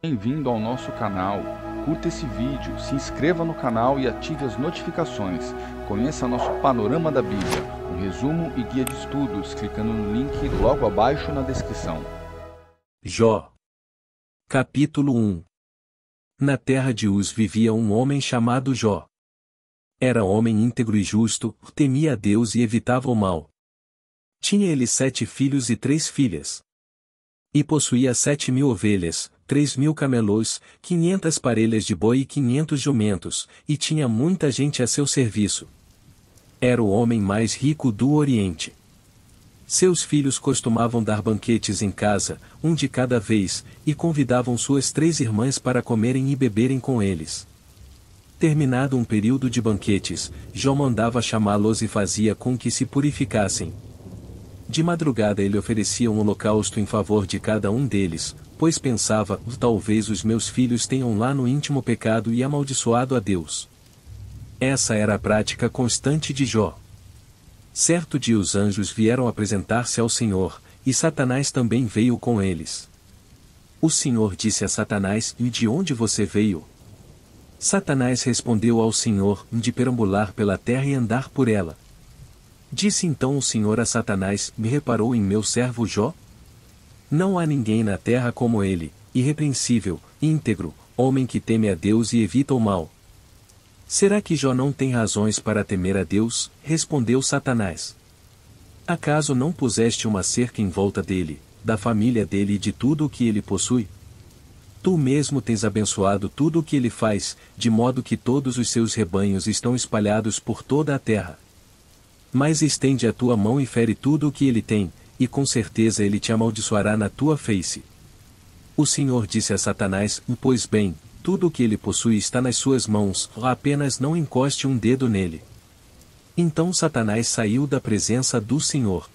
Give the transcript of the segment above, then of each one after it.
Bem-vindo ao nosso canal. Curta esse vídeo, se inscreva no canal e ative as notificações. Conheça nosso Panorama da Bíblia, um resumo e guia de estudos, clicando no link logo abaixo na descrição. Jó. Capítulo 1. Na terra de Uz vivia um homem chamado Jó. Era homem íntegro e justo, temia a Deus e evitava o mal. Tinha ele 7 filhos e 3 filhas. E possuía 7.000 ovelhas, 3.000 camelos, 500 parelhas de boi e 500 jumentos, e tinha muita gente a seu serviço. Era o homem mais rico do Oriente. Seus filhos costumavam dar banquetes em casa, um de cada vez, e convidavam suas 3 irmãs para comerem e beberem com eles. Terminado um período de banquetes, Jó mandava chamá-los e fazia com que se purificassem. De madrugada ele oferecia um holocausto em favor de cada um deles, pois pensava, talvez os meus filhos tenham lá no íntimo pecado e amaldiçoado a Deus. Essa era a prática constante de Jó. Certo dia os anjos vieram apresentar-se ao Senhor, e Satanás também veio com eles. O Senhor disse a Satanás: "E de onde você veio?" Satanás respondeu ao Senhor: "De perambular pela terra e andar por ela." Disse então o Senhor a Satanás: "Me reparou em meu servo Jó? Não há ninguém na terra como ele, irrepreensível, íntegro, homem que teme a Deus e evita o mal." "Será que Jó não tem razões para temer a Deus?" respondeu Satanás. "Acaso não puseste uma cerca em volta dele, da família dele e de tudo o que ele possui? Tu mesmo tens abençoado tudo o que ele faz, de modo que todos os seus rebanhos estão espalhados por toda a terra. Mas estende a tua mão e fere tudo o que ele tem, e com certeza ele te amaldiçoará na tua face." O Senhor disse a Satanás: "Pois bem, tudo o que ele possui está nas suas mãos, apenas não encoste um dedo nele." Então Satanás saiu da presença do Senhor.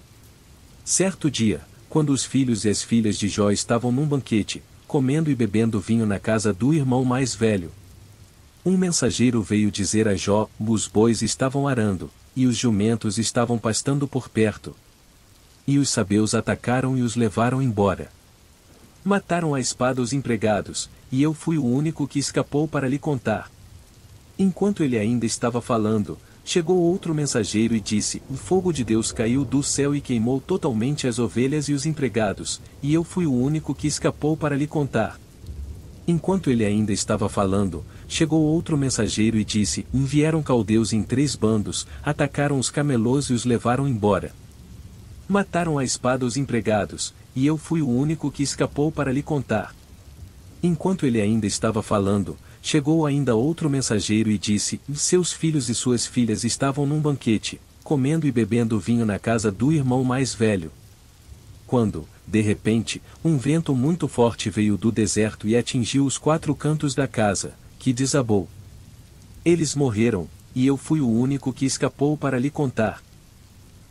Certo dia, quando os filhos e as filhas de Jó estavam num banquete, comendo e bebendo vinho na casa do irmão mais velho, um mensageiro veio dizer a Jó: "Os bois estavam arando, e os jumentos estavam pastando por perto. E os sabeus atacaram e os levaram embora. Mataram à espada os empregados, e eu fui o único que escapou para lhe contar." Enquanto ele ainda estava falando, chegou outro mensageiro e disse: "O fogo de Deus caiu do céu e queimou totalmente as ovelhas e os empregados, e eu fui o único que escapou para lhe contar." Enquanto ele ainda estava falando, chegou outro mensageiro e disse: "Vieram caldeus em 3 bandos, atacaram os camelôs e os levaram embora. Mataram à espada os empregados, e eu fui o único que escapou para lhe contar." Enquanto ele ainda estava falando, chegou ainda outro mensageiro e disse: "Seus filhos e suas filhas estavam num banquete, comendo e bebendo vinho na casa do irmão mais velho. Quando, de repente, um vento muito forte veio do deserto e atingiu os 4 cantos da casa, que desabou. Eles morreram, e eu fui o único que escapou para lhe contar."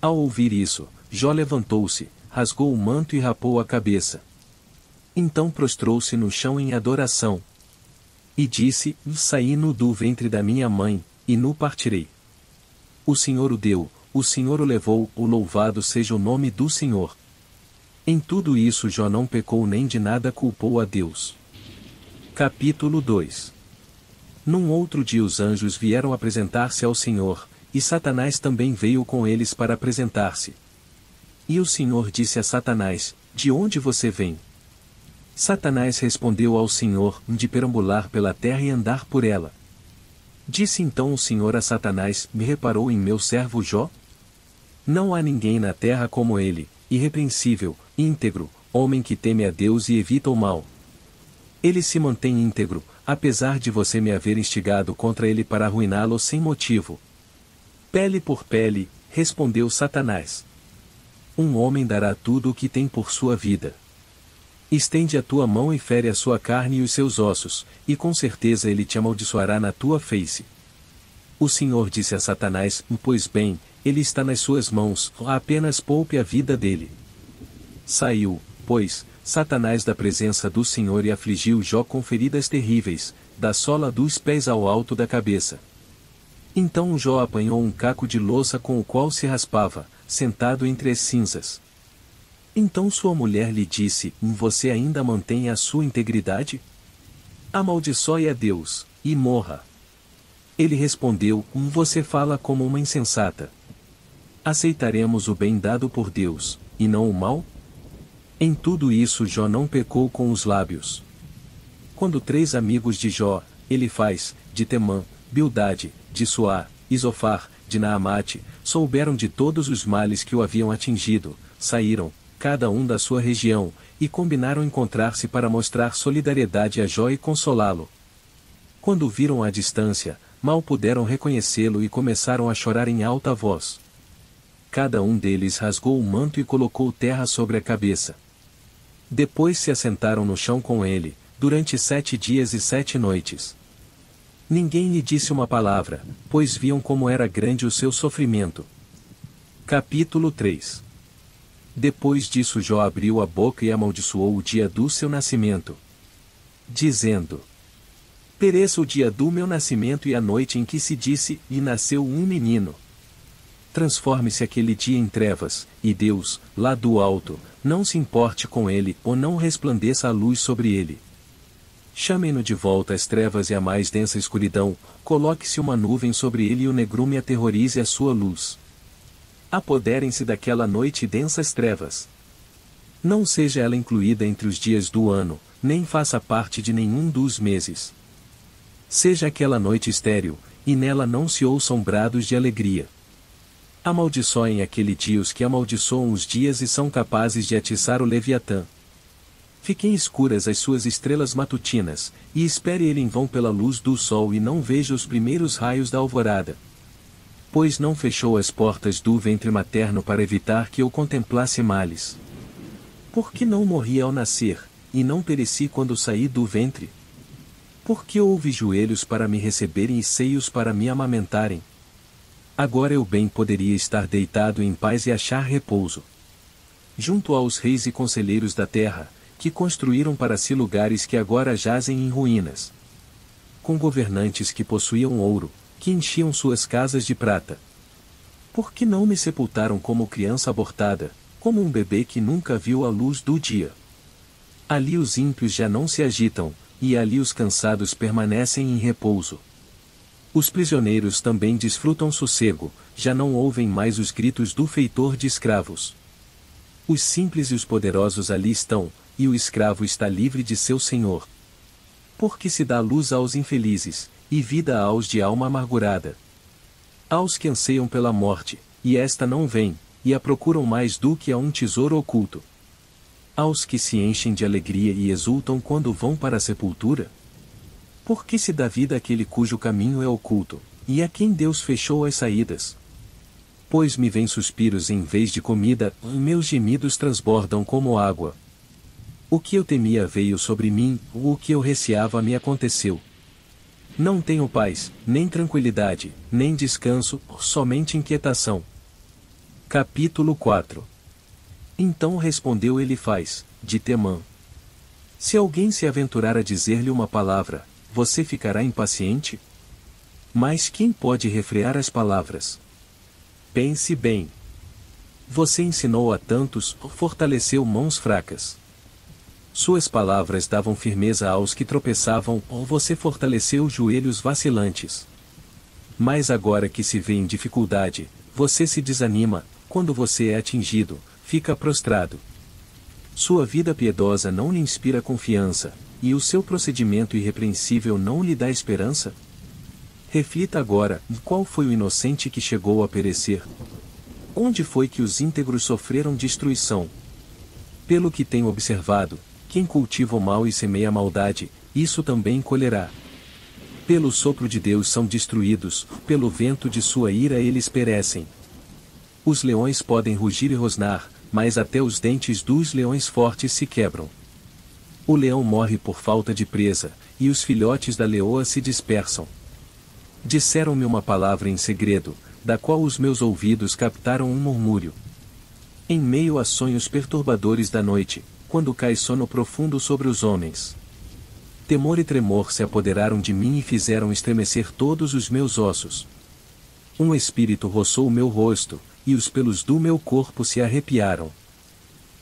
Ao ouvir isso, Jó levantou-se, rasgou o manto e rapou a cabeça. Então prostrou-se no chão em adoração. E disse: "Saí nu do ventre da minha mãe, e nu partirei. O Senhor o deu, o Senhor o levou, o louvado seja o nome do Senhor." Em tudo isso Jó não pecou nem de nada culpou a Deus. Capítulo 2. Num outro dia os anjos vieram apresentar-se ao Senhor, e Satanás também veio com eles para apresentar-se. E o Senhor disse a Satanás: "De onde você vem?" Satanás respondeu ao Senhor: "De perambular pela terra e andar por ela." Disse então o Senhor a Satanás: "Me reparou em meu servo Jó? Não há ninguém na terra como ele, irrepreensível, íntegro, homem que teme a Deus e evita o mal. Ele se mantém íntegro, apesar de você me haver instigado contra ele para arruiná-lo sem motivo." "Pele por pele", respondeu Satanás. "Um homem dará tudo o que tem por sua vida. Estende a tua mão e fere a sua carne e os seus ossos, e com certeza ele te amaldiçoará na tua face." O Senhor disse a Satanás: "Pois bem, ele está nas suas mãos, apenas poupe a vida dele." Saiu, pois, Satanás da presença do Senhor e afligiu Jó com feridas terríveis, da sola dos pés ao alto da cabeça. Então Jó apanhou um caco de louça com o qual se raspava, sentado entre as cinzas. Então sua mulher lhe disse: Você ainda mantém a sua integridade? Amaldiçoe a Deus, e morra. Ele respondeu, você fala como uma insensata. Aceitaremos o bem dado por Deus, e não o mal? Em tudo isso Jó não pecou com os lábios. Quando 3 amigos de Jó, Elifaz, de Temã, Bildade, de Suá, e Zofar, de Naamate, souberam de todos os males que o haviam atingido, saíram, cada um da sua região, e combinaram encontrar-se para mostrar solidariedade a Jó e consolá-lo. Quando o viram à distância, mal puderam reconhecê-lo e começaram a chorar em alta voz. Cada um deles rasgou o manto e colocou terra sobre a cabeça. Depois se assentaram no chão com ele, durante 7 dias e 7 noites. Ninguém lhe disse uma palavra, pois viam como era grande o seu sofrimento. Capítulo 3. Depois disso Jó abriu a boca e amaldiçoou o dia do seu nascimento, dizendo: pereça o dia do meu nascimento e a noite em que se disse, e nasceu um menino. Transforme-se aquele dia em trevas, e Deus, lá do alto, não se importe com ele, ou não resplandeça a luz sobre ele. Chamem-no de volta às trevas e à mais densa escuridão, coloque-se uma nuvem sobre ele e o negrume aterrorize a sua luz. Apoderem-se daquela noite densas trevas. Não seja ela incluída entre os dias do ano, nem faça parte de nenhum dos meses. Seja aquela noite estéril, e nela não se ouçam brados de alegria. Amaldiçoem aquele dia os que amaldiçoam os dias e são capazes de atiçar o Leviatã. Fiquem escuras as suas estrelas matutinas, e espere ele em vão pela luz do sol e não veja os primeiros raios da alvorada. Pois não fechou as portas do ventre materno para evitar que eu contemplasse males. Por que não morri ao nascer, e não pereci quando saí do ventre? Por que houve joelhos para me receberem e seios para me amamentarem? Agora eu bem poderia estar deitado em paz e achar repouso. Junto aos reis e conselheiros da terra, que construíram para si lugares que agora jazem em ruínas. Com governantes que possuíam ouro, que enchiam suas casas de prata. Por que não me sepultaram como criança abortada, como um bebê que nunca viu a luz do dia? Ali os ímpios já não se agitam, e ali os cansados permanecem em repouso. Os prisioneiros também desfrutam sossego, já não ouvem mais os gritos do feitor de escravos. Os simples e os poderosos ali estão, e o escravo está livre de seu senhor. Porque se dá luz aos infelizes, e vida aos de alma amargurada. Aos que anseiam pela morte, e esta não vem, e a procuram mais do que a um tesouro oculto. Aos que se enchem de alegria e exultam quando vão para a sepultura. Porque se dá vida àquele cujo caminho é oculto, e a quem Deus fechou as saídas. Pois me vêm suspiros em vez de comida, e meus gemidos transbordam como água. O que eu temia veio sobre mim, o que eu receava me aconteceu. Não tenho paz, nem tranquilidade, nem descanso, somente inquietação. Capítulo 4. Então respondeu Elifaz, de Temã: se alguém se aventurar a dizer-lhe uma palavra, você ficará impaciente? Mas quem pode refrear as palavras? Pense bem. Você ensinou a tantos, fortaleceu mãos fracas. Suas palavras davam firmeza aos que tropeçavam, ou você fortaleceu joelhos vacilantes. Mas agora que se vê em dificuldade, você se desanima, quando você é atingido, fica prostrado. Sua vida piedosa não lhe inspira confiança, e o seu procedimento irrepreensível não lhe dá esperança? Reflita agora, qual foi o inocente que chegou a perecer? Onde foi que os íntegros sofreram destruição? Pelo que tenho observado, quem cultiva o mal e semeia a maldade, isso também colherá. Pelo sopro de Deus são destruídos, pelo vento de sua ira eles perecem. Os leões podem rugir e rosnar, mas até os dentes dos leões fortes se quebram. O leão morre por falta de presa, e os filhotes da leoa se dispersam. Disseram-me uma palavra em segredo, da qual os meus ouvidos captaram um murmúrio. Em meio a sonhos perturbadores da noite, quando cai sono profundo sobre os homens. Temor e tremor se apoderaram de mim e fizeram estremecer todos os meus ossos. Um espírito roçou o meu rosto, e os pelos do meu corpo se arrepiaram.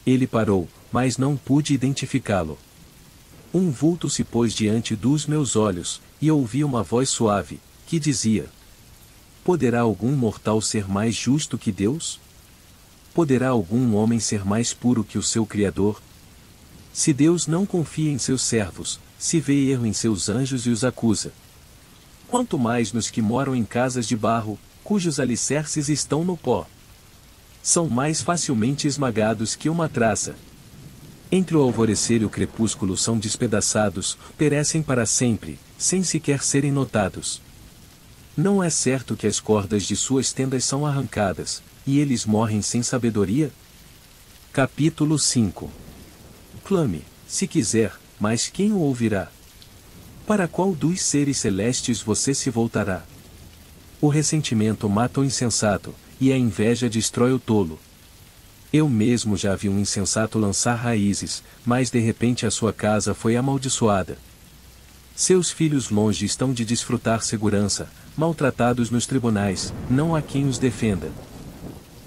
Ele parou, mas não pude identificá-lo. Um vulto se pôs diante dos meus olhos, e ouvi uma voz suave, que dizia: Poderá algum mortal ser mais justo que Deus? Poderá algum homem ser mais puro que o seu Criador? Se Deus não confia em seus servos, se vê erro em seus anjos e os acusa, quanto mais nos que moram em casas de barro, cujos alicerces estão no pó. São mais facilmente esmagados que uma traça. Entre o alvorecer e o crepúsculo são despedaçados, perecem para sempre, sem sequer serem notados. Não é certo que as cordas de suas tendas são arrancadas, e eles morrem sem sabedoria? Capítulo 5. Clame, se quiser, mas quem o ouvirá? Para qual dos seres celestes você se voltará? O ressentimento mata o insensato, e a inveja destrói o tolo. Eu mesmo já vi um insensato lançar raízes, mas de repente a sua casa foi amaldiçoada. Seus filhos longe estão de desfrutar segurança, maltratados nos tribunais, não há quem os defenda.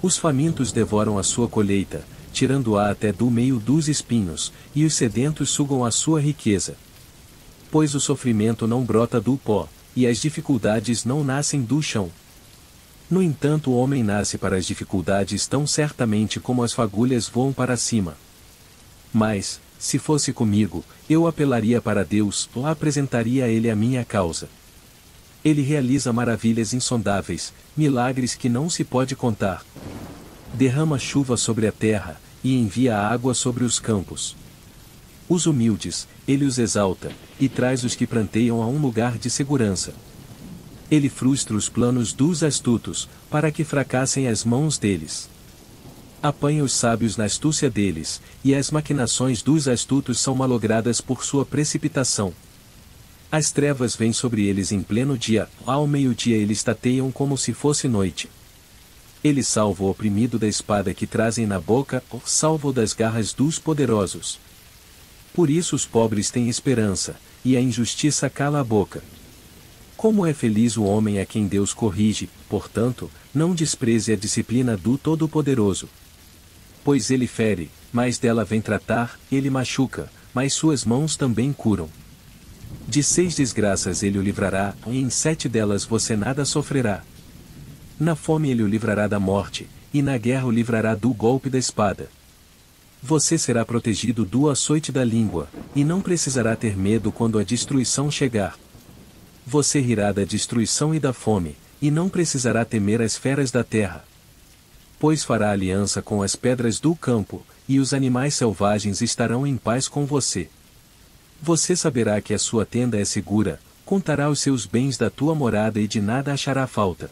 Os famintos devoram a sua colheita, tirando-a até do meio dos espinhos, e os sedentos sugam a sua riqueza. Pois o sofrimento não brota do pó, e as dificuldades não nascem do chão. No entanto, o homem nasce para as dificuldades tão certamente como as fagulhas voam para cima. Mas, se fosse comigo, eu apelaria para Deus, ou apresentaria a Ele a minha causa. Ele realiza maravilhas insondáveis, milagres que não se pode contar. Derrama chuva sobre a terra, e envia água sobre os campos. Os humildes, Ele os exalta, e traz os que pranteiam a um lugar de segurança. Ele frustra os planos dos astutos, para que fracassem as mãos deles. Apanha os sábios na astúcia deles, e as maquinações dos astutos são malogradas por sua precipitação. As trevas vêm sobre eles em pleno dia, ao meio-dia eles tateiam como se fosse noite. Ele salva o oprimido da espada que trazem na boca, ou salva-o das garras dos poderosos. Por isso os pobres têm esperança, e a injustiça cala a boca. Como é feliz o homem a quem Deus corrige, portanto, não despreze a disciplina do Todo-Poderoso. Pois ele fere, mas dela vem tratar, ele machuca, mas suas mãos também curam. De 6 desgraças ele o livrará, e em 7 delas você nada sofrerá. Na fome ele o livrará da morte, e na guerra o livrará do golpe da espada. Você será protegido do açoite da língua, e não precisará ter medo quando a destruição chegar. Você rirá da destruição e da fome, e não precisará temer as feras da terra. Pois fará aliança com as pedras do campo, e os animais selvagens estarão em paz com você. Você saberá que a sua tenda é segura, contará os seus bens da tua morada e de nada achará falta.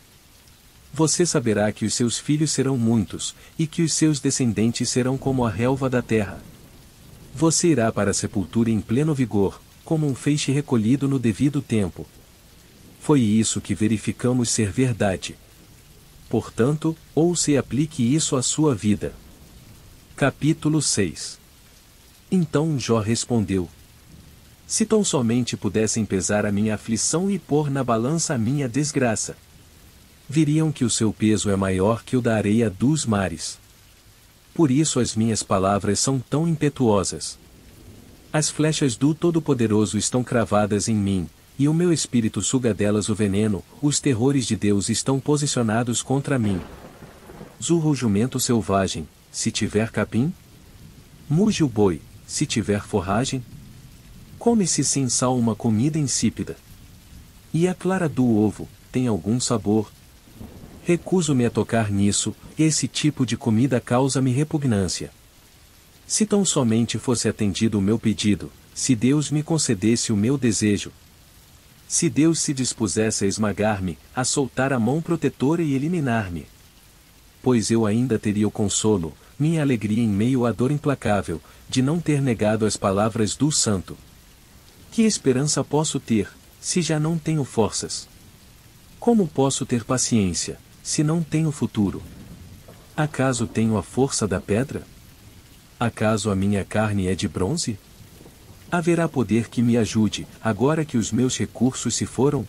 Você saberá que os seus filhos serão muitos, e que os seus descendentes serão como a relva da terra. Você irá para a sepultura em pleno vigor, como um feixe recolhido no devido tempo. Foi isso que verificamos ser verdade. Portanto, ouça e aplique isso à sua vida. Capítulo 6. Então Jó respondeu: Se tão somente pudessem pesar a minha aflição e pôr na balança a minha desgraça, viriam que o seu peso é maior que o da areia dos mares. Por isso as minhas palavras são tão impetuosas. As flechas do Todo-Poderoso estão cravadas em mim, e o meu espírito suga delas o veneno, os terrores de Deus estão posicionados contra mim. Zurra o jumento selvagem, se tiver capim? Muge o boi, se tiver forragem? Come-se sem sal uma comida insípida. E a clara do ovo, tem algum sabor? Recuso-me a tocar nisso, esse tipo de comida causa-me repugnância. Se tão somente fosse atendido o meu pedido, se Deus me concedesse o meu desejo, se Deus se dispusesse a esmagar-me, a soltar a mão protetora e eliminar-me, pois eu ainda teria o consolo, minha alegria em meio à dor implacável, de não ter negado as palavras do Santo. Que esperança posso ter, se já não tenho forças? Como posso ter paciência, se não tenho futuro? Acaso tenho a força da pedra? Acaso a minha carne é de bronze? Haverá poder que me ajude, agora que os meus recursos se foram?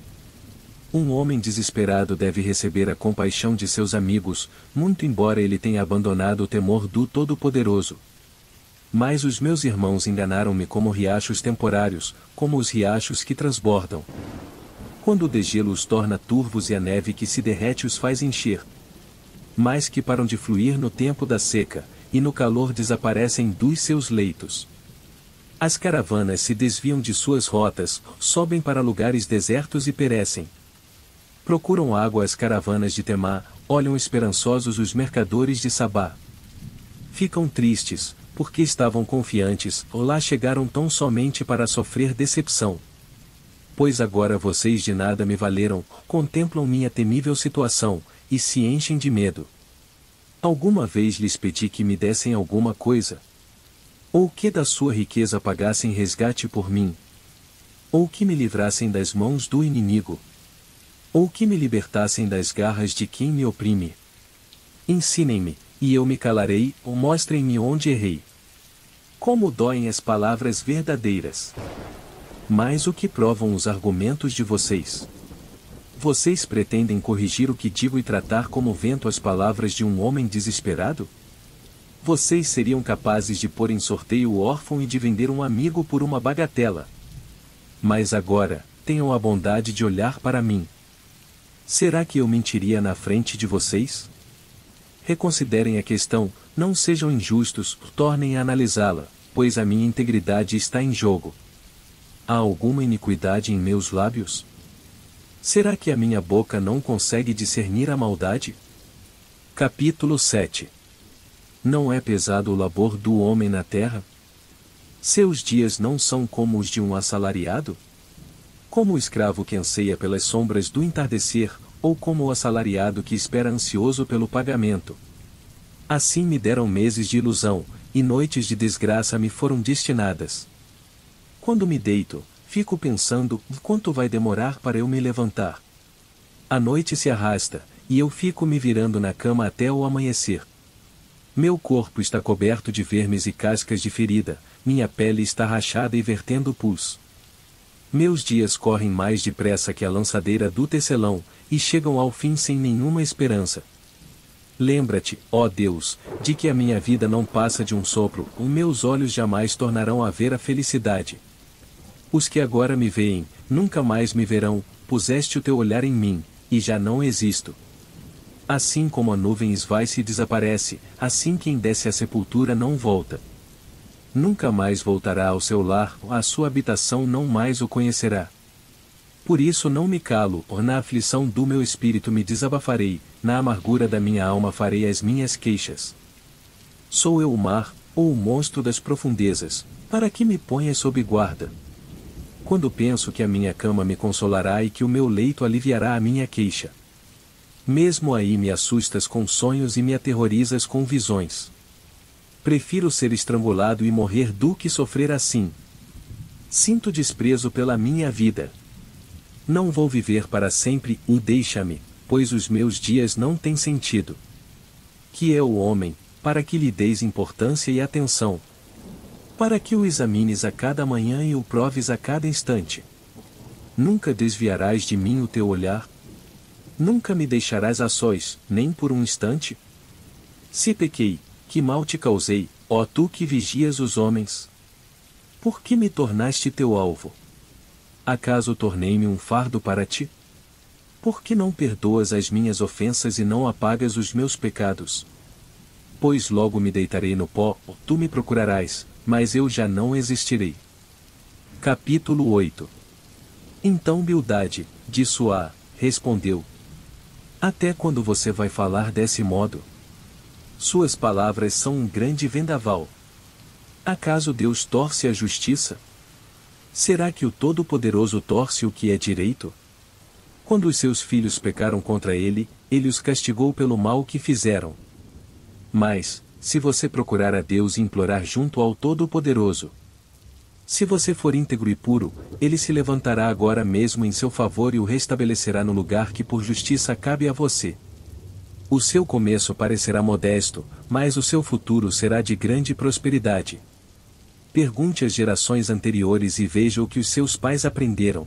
Um homem desesperado deve receber a compaixão de seus amigos, muito embora ele tenha abandonado o temor do Todo-Poderoso. Mas os meus irmãos enganaram-me como riachos temporários, como os riachos que transbordam. Quando o degelo os torna turvos e a neve que se derrete os faz encher. Mas que param de fluir no tempo da seca, e no calor desaparecem dos seus leitos. As caravanas se desviam de suas rotas, sobem para lugares desertos e perecem. Procuram água as caravanas de Temá, olham esperançosos os mercadores de Sabá. Ficam tristes, porque estavam confiantes, ou lá chegaram tão somente para sofrer decepção. Pois agora vocês de nada me valeram, contemplam minha temível situação, e se enchem de medo. Alguma vez lhes pedi que me dessem alguma coisa? Ou que da sua riqueza pagassem resgate por mim? Ou que me livrassem das mãos do inimigo? Ou que me libertassem das garras de quem me oprime? Ensinem-me, e eu me calarei, ou mostrem-me onde errei. Como doem as palavras verdadeiras! Mas o que provam os argumentos de vocês? Vocês pretendem corrigir o que digo e tratar como vento as palavras de um homem desesperado? Vocês seriam capazes de pôr em sorteio o órfão e de vender um amigo por uma bagatela. Mas agora, tenham a bondade de olhar para mim. Será que eu mentiria na frente de vocês? Reconsiderem a questão, não sejam injustos, tornem a analisá-la, pois a minha integridade está em jogo. Há alguma iniquidade em meus lábios? Será que a minha boca não consegue discernir a maldade? Capítulo 7. Não é pesado o labor do homem na terra? Seus dias não são como os de um assalariado? Como o escravo que anseia pelas sombras do entardecer, ou como o assalariado que espera ansioso pelo pagamento. Assim me deram meses de ilusão, e noites de desgraça me foram destinadas. Quando me deito, fico pensando, quanto vai demorar para eu me levantar? A noite se arrasta, e eu fico me virando na cama até o amanhecer. Meu corpo está coberto de vermes e cascas de ferida, minha pele está rachada e vertendo pus. Meus dias correm mais depressa que a lançadeira do tecelão, e chegam ao fim sem nenhuma esperança. Lembra-te, ó Deus, de que a minha vida não passa de um sopro, os meus olhos jamais tornarão a ver a felicidade. Os que agora me veem, nunca mais me verão, puseste o teu olhar em mim, e já não existo. Assim como a nuvem esvai-se e desaparece, assim quem desce à sepultura não volta. Nunca mais voltará ao seu lar, a sua habitação não mais o conhecerá. Por isso não me calo, na aflição do meu espírito me desabafarei, na amargura da minha alma farei as minhas queixas. Sou eu o mar, ou o monstro das profundezas, para que me ponhas sob guarda? Quando penso que a minha cama me consolará e que o meu leito aliviará a minha queixa. Mesmo aí me assustas com sonhos e me aterrorizas com visões. Prefiro ser estrangulado e morrer do que sofrer assim. Sinto desprezo pela minha vida. Não vou viver para sempre, e deixa-me, pois os meus dias não têm sentido. Que é o homem, para que lhe deis importância e atenção? Para que o examines a cada manhã e o proves a cada instante? Nunca desviarás de mim o teu olhar? Nunca me deixarás a sós, nem por um instante? Se pequei, que mal te causei, ó tu que vigias os homens? Por que me tornaste teu alvo? Acaso tornei-me um fardo para ti? Por que não perdoas as minhas ofensas e não apagas os meus pecados? Pois logo me deitarei no pó, tu me procurarás, mas eu já não existirei. Capítulo 8. Então Bildade, de Suá, respondeu: Até quando você vai falar desse modo? Suas palavras são um grande vendaval. Acaso Deus torce a justiça? Será que o Todo-Poderoso torce o que é direito? Quando os seus filhos pecaram contra ele, ele os castigou pelo mal que fizeram. Mas, se você procurar a Deus e implorar junto ao Todo-Poderoso, se você for íntegro e puro, ele se levantará agora mesmo em seu favor e o restabelecerá no lugar que por justiça cabe a você. O seu começo parecerá modesto, mas o seu futuro será de grande prosperidade. Pergunte às gerações anteriores e veja o que os seus pais aprenderam.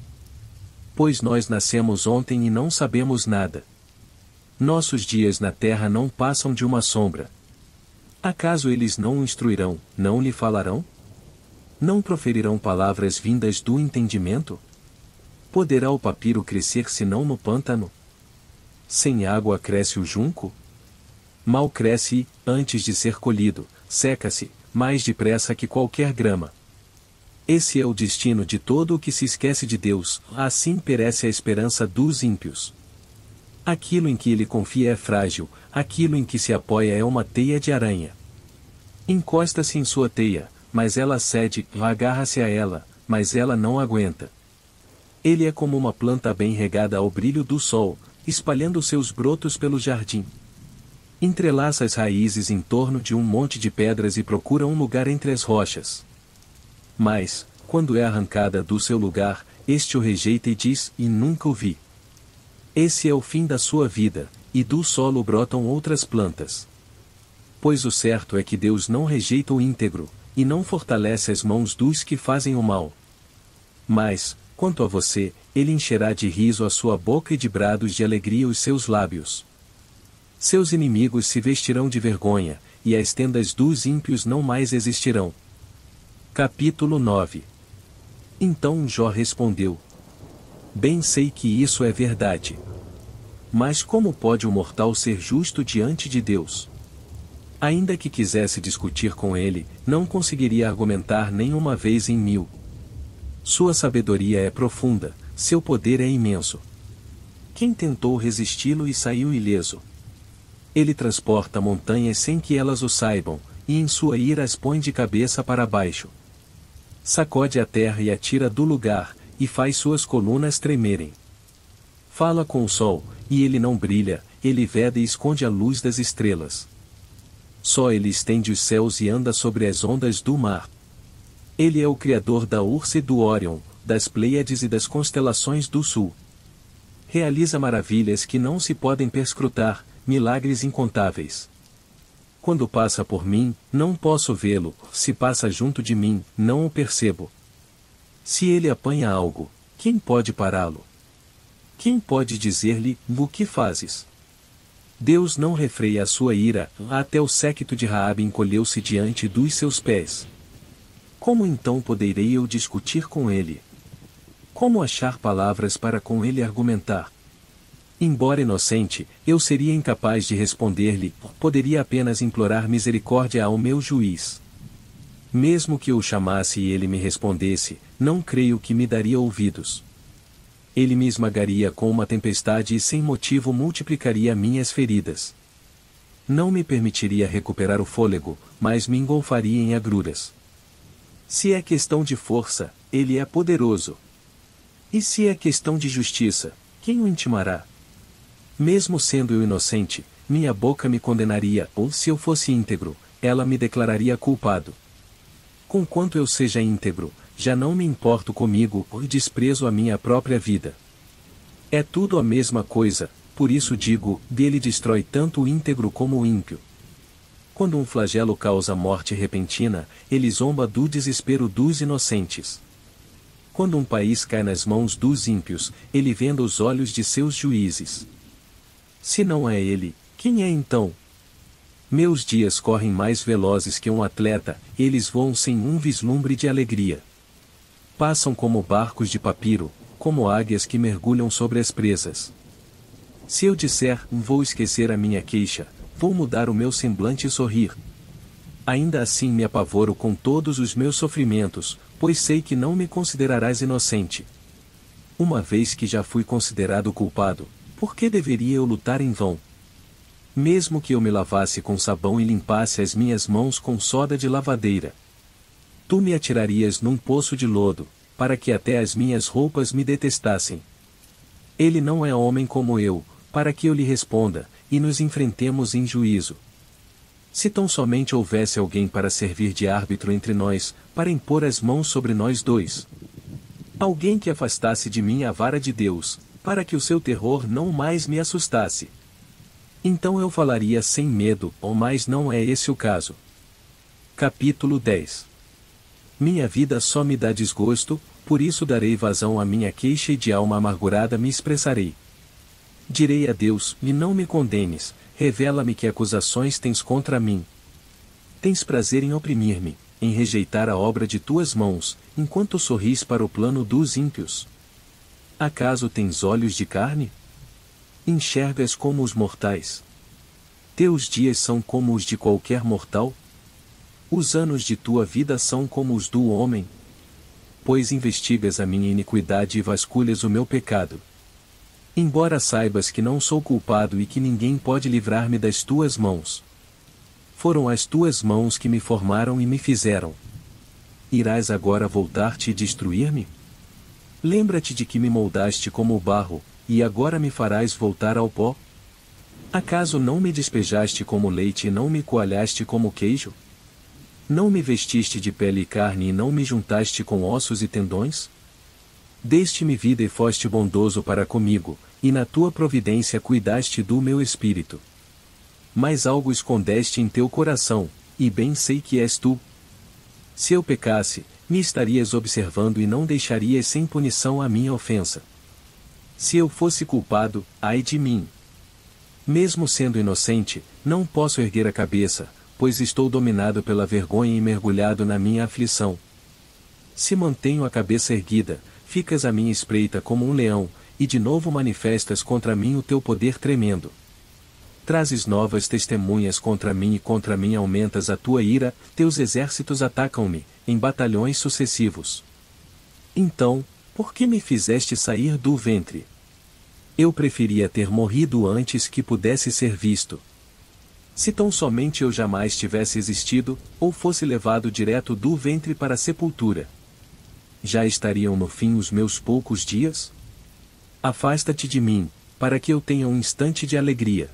Pois nós nascemos ontem e não sabemos nada. Nossos dias na terra não passam de uma sombra. Acaso eles não o instruirão, não lhe falarão? Não proferirão palavras vindas do entendimento? Poderá o papiro crescer senão no pântano? Sem água cresce o junco? Mal cresce e, antes de ser colhido, seca-se, mais depressa que qualquer grama. Esse é o destino de todo o que se esquece de Deus, assim perece a esperança dos ímpios. Aquilo em que ele confia é frágil, aquilo em que se apoia é uma teia de aranha. Encosta-se em sua teia, mas ela cede, agarra-se a ela, mas ela não aguenta. Ele é como uma planta bem regada ao brilho do sol, espalhando seus brotos pelo jardim. Entrelaça as raízes em torno de um monte de pedras e procura um lugar entre as rochas. Mas, quando é arrancada do seu lugar, este o rejeita e diz, e nunca o vi. Esse é o fim da sua vida, e do solo brotam outras plantas. Pois o certo é que Deus não rejeita o íntegro, e não fortalece as mãos dos que fazem o mal. Mas, quanto a você, ele encherá de riso a sua boca e de brados de alegria os seus lábios. Seus inimigos se vestirão de vergonha, e as tendas dos ímpios não mais existirão. Capítulo 9. Então Jó respondeu: Bem sei que isso é verdade. Mas como pode o mortal ser justo diante de Deus? Ainda que quisesse discutir com ele, não conseguiria argumentar nem uma vez em 1000. Sua sabedoria é profunda, seu poder é imenso. Quem tentou resisti-lo e saiu ileso? Ele transporta montanhas sem que elas o saibam, e em sua ira as põe de cabeça para baixo. Sacode a terra e a tira do lugar, e faz suas colunas tremerem. Fala com o sol, e ele não brilha, ele veda e esconde a luz das estrelas. Só ele estende os céus e anda sobre as ondas do mar. Ele é o criador da Ursa e do Órion, das Pleiades e das constelações do sul. Realiza maravilhas que não se podem perscrutar, milagres incontáveis. Quando passa por mim, não posso vê-lo, se passa junto de mim, não o percebo. Se ele apanha algo, quem pode pará-lo? Quem pode dizer-lhe, o que fazes? Deus não refreia a sua ira, até o séquito de Raabe encolheu-se diante dos seus pés. Como então poderei eu discutir com ele? Como achar palavras para com ele argumentar? Embora inocente, eu seria incapaz de responder-lhe, poderia apenas implorar misericórdia ao meu juiz. Mesmo que eu o chamasse e ele me respondesse, não creio que me daria ouvidos. Ele me esmagaria com uma tempestade e sem motivo multiplicaria minhas feridas. Não me permitiria recuperar o fôlego, mas me engolfaria em agruras. Se é questão de força, ele é poderoso. E se é questão de justiça, quem o intimará? Mesmo sendo eu inocente, minha boca me condenaria, ou se eu fosse íntegro, ela me declararia culpado. Conquanto eu seja íntegro, já não me importo comigo, ou desprezo a minha própria vida. É tudo a mesma coisa, por isso digo, dele destrói tanto o íntegro como o ímpio. Quando um flagelo causa morte repentina, ele zomba do desespero dos inocentes. Quando um país cai nas mãos dos ímpios, ele venda os olhos de seus juízes. Se não é ele, quem é então? Meus dias correm mais velozes que um atleta, eles voam sem um vislumbre de alegria. Passam como barcos de papiro, como águias que mergulham sobre as presas. Se eu disser, vou esquecer a minha queixa, vou mudar o meu semblante e sorrir. Ainda assim me apavoro com todos os meus sofrimentos, pois sei que não me considerarás inocente. Uma vez que já fui considerado culpado, por que deveria eu lutar em vão? Mesmo que eu me lavasse com sabão e limpasse as minhas mãos com soda de lavadeira, tu me atirarias num poço de lodo, para que até as minhas roupas me detestassem. Ele não é homem como eu, para que eu lhe responda, e nos enfrentemos em juízo. Se tão somente houvesse alguém para servir de árbitro entre nós, para impor as mãos sobre nós dois. Alguém que afastasse de mim a vara de Deus, para que o seu terror não mais me assustasse. Então eu falaria sem medo, mas não é esse o caso. Capítulo 10. Minha vida só me dá desgosto, por isso darei vazão à minha queixa e de alma amargurada me expressarei. Direi a Deus, e não me condenes, revela-me que acusações tens contra mim. Tens prazer em oprimir-me, em rejeitar a obra de tuas mãos, enquanto sorris para o plano dos ímpios. Acaso tens olhos de carne? Enxergas como os mortais? Teus dias são como os de qualquer mortal? Os anos de tua vida são como os do homem? Pois investigas a minha iniquidade e vasculhas o meu pecado. Embora saibas que não sou culpado e que ninguém pode livrar-me das tuas mãos. Foram as tuas mãos que me formaram e me fizeram. Irás agora voltar-te e destruir-me? Lembra-te de que me moldaste como o barro, e agora me farás voltar ao pó? Acaso não me despejaste como leite e não me coalhaste como queijo? Não me vestiste de pele e carne e não me juntaste com ossos e tendões? Deste-me vida e foste bondoso para comigo, e na tua providência cuidaste do meu espírito. Mas algo escondeste em teu coração, e bem sei que és tu. Se eu pecasse, me estarias observando e não deixarias sem punição a minha ofensa. Se eu fosse culpado, ai de mim. Mesmo sendo inocente, não posso erguer a cabeça, pois estou dominado pela vergonha e mergulhado na minha aflição. Se mantenho a cabeça erguida, ficas à minha espreita como um leão, e de novo manifestas contra mim o teu poder tremendo. Trazes novas testemunhas contra mim e contra mim aumentas a tua ira, teus exércitos atacam-me, em batalhões sucessivos. Então, por que me fizeste sair do ventre? Eu preferia ter morrido antes que pudesse ser visto. Se tão somente eu jamais tivesse existido, ou fosse levado direto do ventre para a sepultura. Já estariam no fim os meus poucos dias? Afasta-te de mim, para que eu tenha um instante de alegria.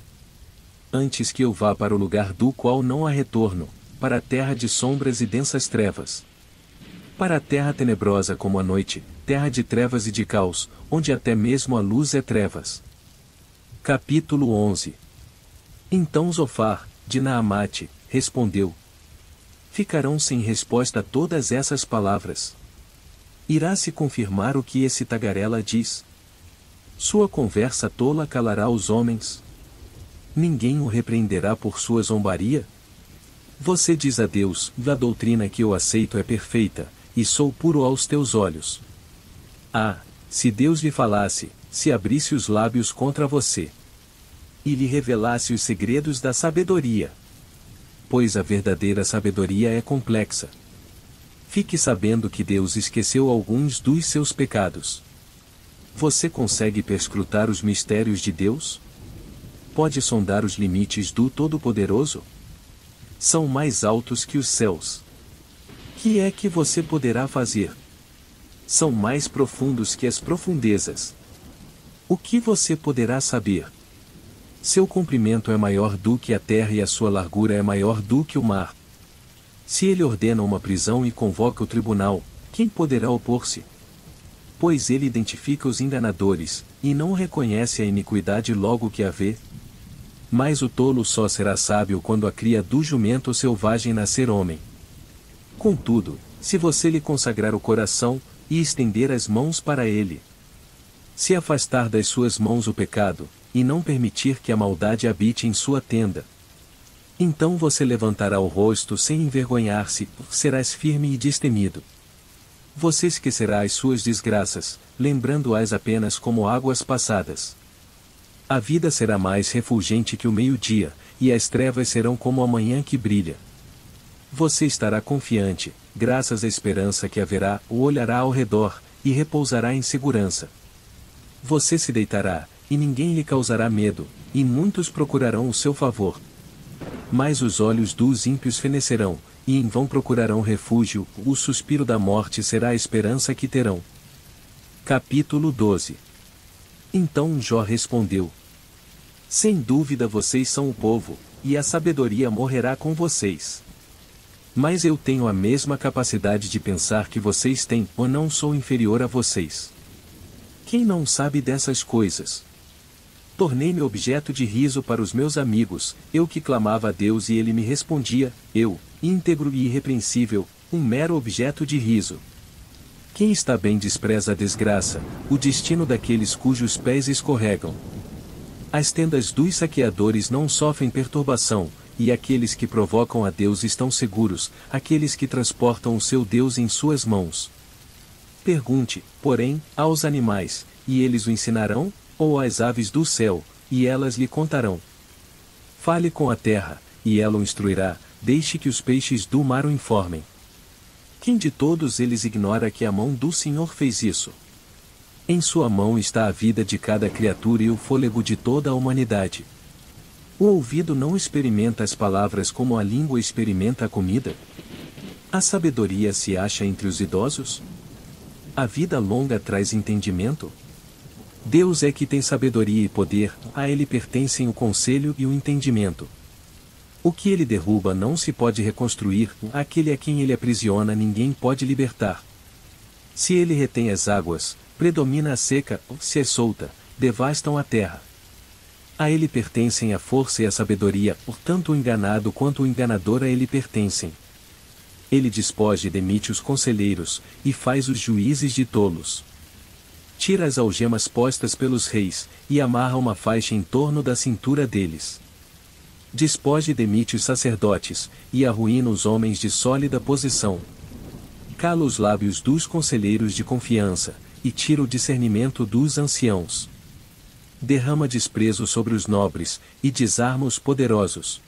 Antes que eu vá para o lugar do qual não há retorno, para a terra de sombras e densas trevas. Para a terra tenebrosa como a noite, terra de trevas e de caos, onde até mesmo a luz é trevas. Capítulo 11. Então Zofar, de Naamate, respondeu: Ficarão sem resposta todas essas palavras. Irá se confirmar o que esse tagarela diz? Sua conversa tola calará os homens? Ninguém o repreenderá por sua zombaria? Você diz a Deus: a doutrina que eu aceito é perfeita, e sou puro aos teus olhos. Ah, se Deus lhe falasse, se abrisse os lábios contra você, e lhe revelasse os segredos da sabedoria. Pois a verdadeira sabedoria é complexa. Fique sabendo que Deus esqueceu alguns dos seus pecados. Você consegue perscrutar os mistérios de Deus? Pode sondar os limites do Todo-Poderoso? São mais altos que os céus. Que é que você poderá fazer? São mais profundos que as profundezas. O que você poderá saber? Seu comprimento é maior do que a terra e a sua largura é maior do que o mar. Se ele ordena uma prisão e convoca o tribunal, quem poderá opor-se? Pois ele identifica os enganadores, e não reconhece a iniquidade logo que a vê. Mas o tolo só será sábio quando a cria do jumento selvagem nascer homem. Contudo, se você lhe consagrar o coração, e estender as mãos para ele, se afastar das suas mãos o pecado, e não permitir que a maldade habite em sua tenda, então você levantará o rosto sem envergonhar-se, serás firme e destemido. Você esquecerá as suas desgraças, lembrando-as apenas como águas passadas. A vida será mais refulgente que o meio-dia, e as trevas serão como a manhã que brilha. Você estará confiante, graças à esperança que haverá, ou olhará ao redor, e repousará em segurança. Você se deitará, e ninguém lhe causará medo, e muitos procurarão o seu favor. Mas os olhos dos ímpios fenecerão, e em vão procurarão refúgio, o suspiro da morte será a esperança que terão. Capítulo 12. Então Jó respondeu: Sem dúvida vocês são o povo, e a sabedoria morrerá com vocês. Mas eu tenho a mesma capacidade de pensar que vocês têm, ou não sou inferior a vocês. Quem não sabe dessas coisas? Tornei-me objeto de riso para os meus amigos, eu que clamava a Deus e ele me respondia, eu, íntegro e irrepreensível, um mero objeto de riso. Quem está bem despreza a desgraça, o destino daqueles cujos pés escorregam. As tendas dos saqueadores não sofrem perturbação, e aqueles que provocam a Deus estão seguros, aqueles que transportam o seu Deus em suas mãos. Pergunte, porém, aos animais, e eles o ensinarão, ou às aves do céu, e elas lhe contarão. Fale com a terra, e ela o instruirá, deixe que os peixes do mar o informem. Quem de todos eles ignora que a mão do Senhor fez isso? Em sua mão está a vida de cada criatura e o fôlego de toda a humanidade. O ouvido não experimenta as palavras como a língua experimenta a comida? A sabedoria se acha entre os idosos? A vida longa traz entendimento? Deus é que tem sabedoria e poder, a ele pertencem o conselho e o entendimento. O que ele derruba não se pode reconstruir, aquele a quem ele aprisiona ninguém pode libertar. Se ele retém as águas, predomina a seca, se é solta, devastam a terra. A ele pertencem a força e a sabedoria, tanto o enganado quanto o enganador a ele pertencem. Ele despoja e demite os conselheiros, e faz os juízes de tolos. Tira as algemas postas pelos reis, e amarra uma faixa em torno da cintura deles. Despoja e demite os sacerdotes, e arruína os homens de sólida posição. Cala os lábios dos conselheiros de confiança, e tira o discernimento dos anciãos. Derrama desprezo sobre os nobres, e desarma os poderosos.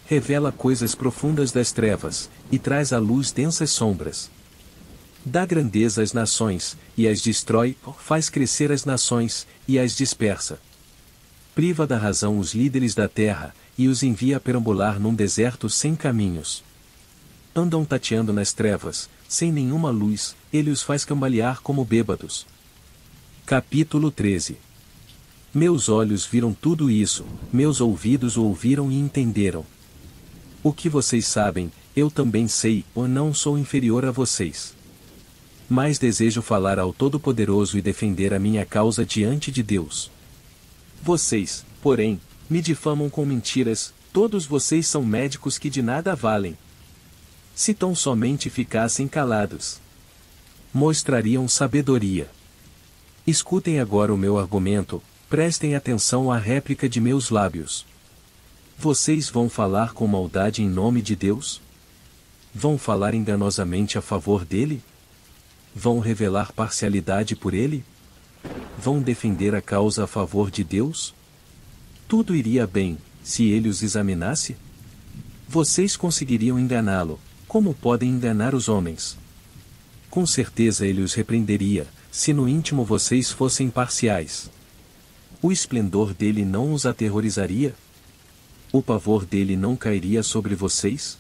Revela coisas profundas das trevas, e traz à luz densas sombras. Dá grandeza às nações, e as destrói, faz crescer as nações, e as dispersa. Priva da razão os líderes da terra, e os envia a perambular num deserto sem caminhos. Andam tateando nas trevas, sem nenhuma luz, ele os faz cambalear como bêbados. Capítulo 13. Meus olhos viram tudo isso, meus ouvidos o ouviram e entenderam. O que vocês sabem, eu também sei, ou não sou inferior a vocês. Mas desejo falar ao Todo-Poderoso e defender a minha causa diante de Deus. Vocês, porém, me difamam com mentiras, todos vocês são médicos que de nada valem. Se tão somente ficassem calados, mostrariam sabedoria. Escutem agora o meu argumento, prestem atenção à réplica de meus lábios. Vocês vão falar com maldade em nome de Deus? Vão falar enganosamente a favor dele? Vão revelar parcialidade por ele? Vão defender a causa a favor de Deus? Tudo iria bem, se ele os examinasse? Vocês conseguiriam enganá-lo, como podem enganar os homens? Com certeza ele os repreenderia, se no íntimo vocês fossem parciais. O esplendor dele não os aterrorizaria? O pavor dele não cairia sobre vocês?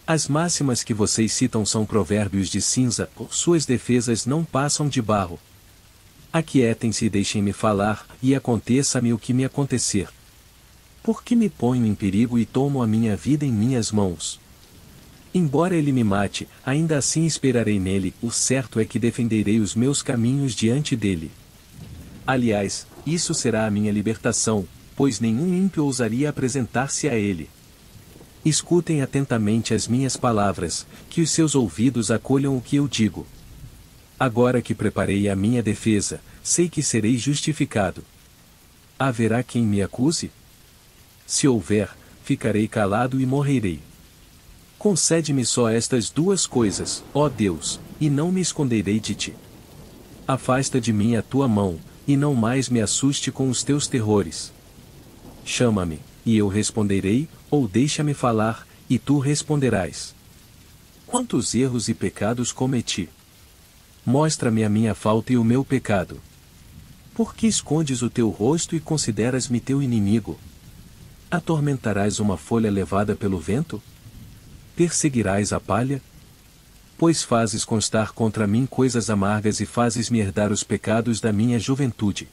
As máximas que vocês citam são provérbios de cinza, suas defesas não passam de barro. Aquietem-se e deixem-me falar, e aconteça-me o que me acontecer. Por que me ponho em perigo e tomo a minha vida em minhas mãos? Embora ele me mate, ainda assim esperarei nele, o certo é que defenderei os meus caminhos diante dele. Aliás, isso será a minha libertação, pois nenhum ímpio ousaria apresentar-se a ele. Escutem atentamente as minhas palavras, que os seus ouvidos acolham o que eu digo. Agora que preparei a minha defesa, sei que serei justificado. Haverá quem me acuse? Se houver, ficarei calado e morrerei. Concede-me só estas duas coisas, ó Deus, e não me esconderei de ti. Afasta de mim a tua mão, e não mais me assuste com os teus terrores. Chama-me, e eu responderei, ou deixa-me falar, e tu responderás. Quantos erros e pecados cometi? Mostra-me a minha falta e o meu pecado. Por que escondes o teu rosto e consideras-me teu inimigo? Atormentarás uma folha levada pelo vento? Perseguirás a palha? Pois fazes constar contra mim coisas amargas e fazes-me herdar os pecados da minha juventude.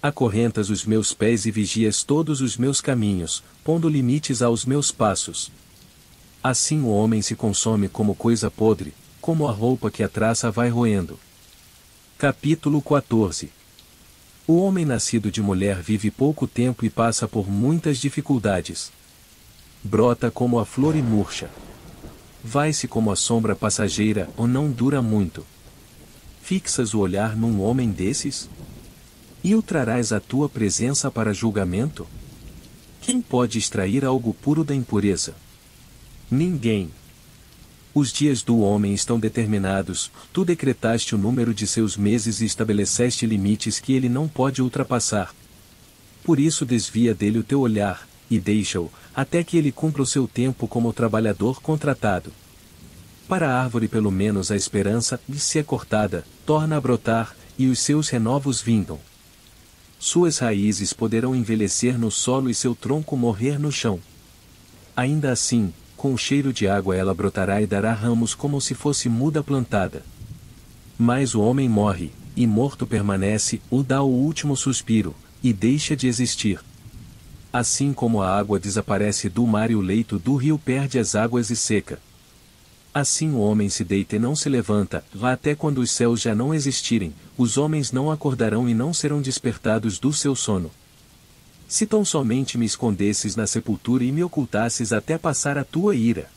Acorrentas os meus pés e vigias todos os meus caminhos, pondo limites aos meus passos. Assim o homem se consome como coisa podre, como a roupa que a traça vai roendo. Capítulo 14. O homem nascido de mulher vive pouco tempo e passa por muitas dificuldades. Brota como a flor e murcha. Vai-se como a sombra passageira ou não dura muito. Fixas o olhar num homem desses? E o trarás à tua presença para julgamento? Quem pode extrair algo puro da impureza? Ninguém. Os dias do homem estão determinados, tu decretaste o número de seus meses e estabeleceste limites que ele não pode ultrapassar. Por isso desvia dele o teu olhar, e deixa-o, até que ele cumpra o seu tempo como trabalhador contratado. Para a árvore pelo menos a esperança, se é cortada, torna a brotar, e os seus renovos vindam. Suas raízes poderão envelhecer no solo e seu tronco morrer no chão. Ainda assim, com o cheiro de água ela brotará e dará ramos como se fosse muda plantada. Mas o homem morre, e morto permanece, ou dá o último suspiro, e deixa de existir. Assim como a água desaparece do mar e o leito do rio perde as águas e seca. Assim o homem se deita e não se levanta, lá até quando os céus já não existirem, os homens não acordarão e não serão despertados do seu sono. Se tão somente me escondesses na sepultura e me ocultasses até passar a tua ira.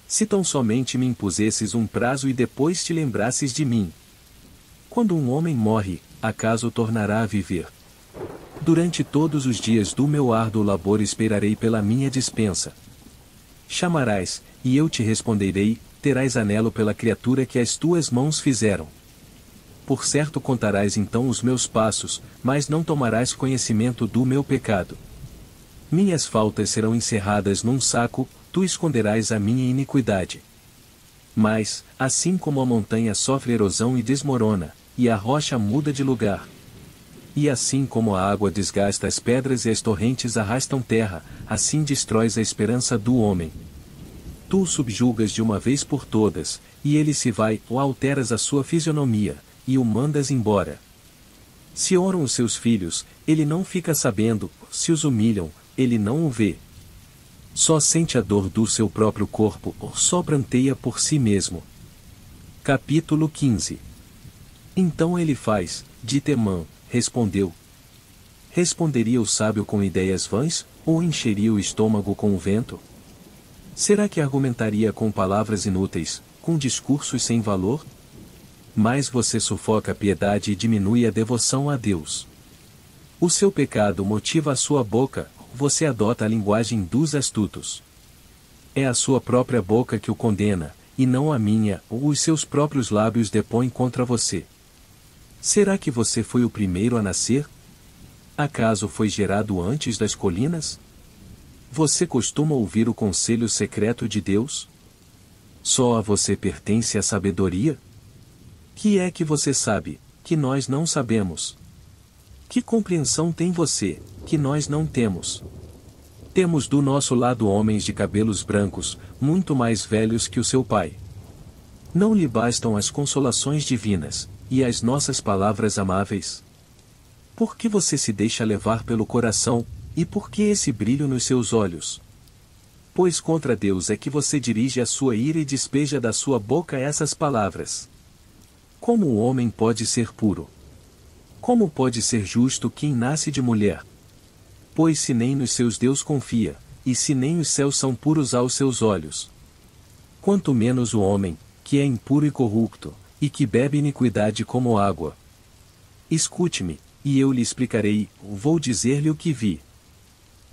Se tão somente me impusesses um prazo e depois te lembrasses de mim. Quando um homem morre, acaso tornará a viver? Durante todos os dias do meu árduo labor esperarei pela minha dispensa. Chamarás, e eu te responderei, terás anelo pela criatura que as tuas mãos fizeram. Por certo contarás então os meus passos, mas não tomarás conhecimento do meu pecado. Minhas faltas serão encerradas num saco, tu esconderás a minha iniquidade. Mas, assim como a montanha sofre erosão e desmorona, e a rocha muda de lugar, e assim como a água desgasta as pedras e as torrentes arrastam terra, assim destróis a esperança do homem. Tu o subjugas de uma vez por todas, e ele se vai, ou alteras a sua fisionomia, e o mandas embora. Se oram os seus filhos, ele não fica sabendo, se os humilham, ele não o vê. Só sente a dor do seu próprio corpo, ou só pranteia por si mesmo. Capítulo 15. Então ele faz, de Temã, respondeu. Responderia o sábio com ideias vãs, ou encheria o estômago com o vento? Será que argumentaria com palavras inúteis, com discursos sem valor? Mas você sufoca a piedade e diminui a devoção a Deus. O seu pecado motiva a sua boca, você adota a linguagem dos astutos. É a sua própria boca que o condena, e não a minha, ou os seus próprios lábios depõem contra você. Será que você foi o primeiro a nascer? Acaso foi gerado antes das colinas? Você costuma ouvir o conselho secreto de Deus? Só a você pertence a sabedoria? Que é que você sabe, que nós não sabemos? Que compreensão tem você, que nós não temos? Temos do nosso lado homens de cabelos brancos, muito mais velhos que o seu pai. Não lhe bastam as consolações divinas, e as nossas palavras amáveis? Por que você se deixa levar pelo coração, e por que esse brilho nos seus olhos? Pois contra Deus é que você dirige a sua ira e despeja da sua boca essas palavras. Como o homem pode ser puro? Como pode ser justo quem nasce de mulher? Pois se nem nos seus Deus confia, e se nem os céus são puros aos seus olhos, quanto menos o homem, que é impuro e corrupto, e que bebe iniquidade como água. Escute-me, e eu lhe explicarei, vou dizer-lhe o que vi.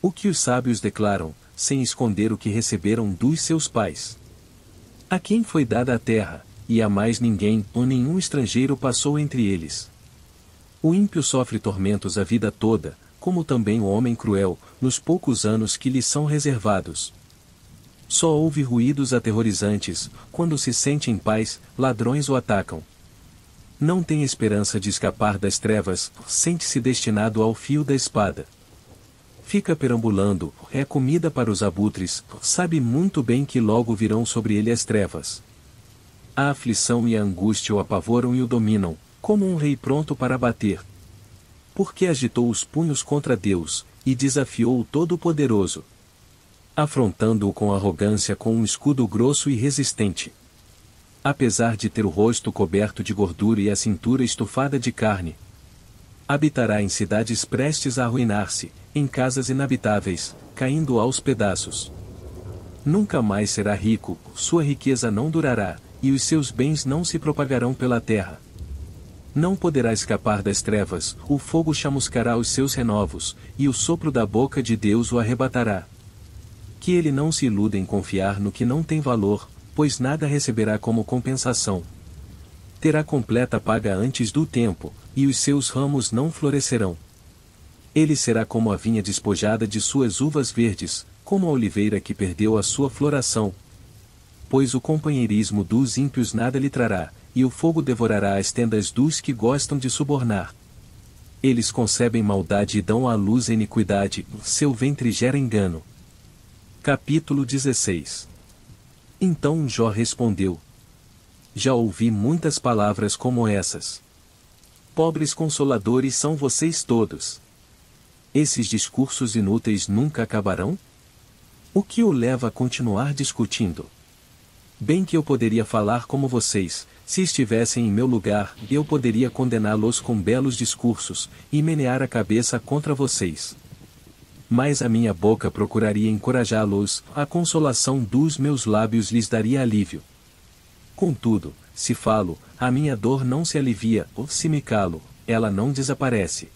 O que os sábios declaram, sem esconder o que receberam dos seus pais. A quem foi dada a terra, e a mais ninguém, ou nenhum estrangeiro passou entre eles. O ímpio sofre tormentos a vida toda, como também o homem cruel, nos poucos anos que lhe são reservados. Só ouve ruídos aterrorizantes, quando se sente em paz, ladrões o atacam. Não tem esperança de escapar das trevas, sente-se destinado ao fio da espada. Fica perambulando, é comida para os abutres, sabe muito bem que logo virão sobre ele as trevas. A aflição e a angústia o apavoram e o dominam, como um rei pronto para bater. Porque agitou os punhos contra Deus, e desafiou o Todo-Poderoso, afrontando-o com arrogância com um escudo grosso e resistente. Apesar de ter o rosto coberto de gordura e a cintura estufada de carne, habitará em cidades prestes a arruinar-se, em casas inabitáveis, caindo aos pedaços. Nunca mais será rico, sua riqueza não durará, e os seus bens não se propagarão pela terra. Não poderá escapar das trevas, o fogo chamuscará os seus renovos, e o sopro da boca de Deus o arrebatará. Que ele não se iluda em confiar no que não tem valor, pois nada receberá como compensação. Terá completa paga antes do tempo, e os seus ramos não florescerão. Ele será como a vinha despojada de suas uvas verdes, como a oliveira que perdeu a sua floração. Pois o companheirismo dos ímpios nada lhe trará, e o fogo devorará as tendas dos que gostam de subornar. Eles concebem maldade e dão à luz a iniquidade, seu ventre gera engano. Capítulo 16. Então Jó respondeu: Já ouvi muitas palavras como essas. Pobres consoladores são vocês todos. Esses discursos inúteis nunca acabarão? O que o leva a continuar discutindo? Bem que eu poderia falar como vocês, se estivessem em meu lugar, eu poderia condená-los com belos discursos, e menear a cabeça contra vocês. Mas a minha boca procuraria encorajá-los, a consolação dos meus lábios lhes daria alívio. Contudo, se falo, a minha dor não se alivia, ou se me calo, ela não desaparece.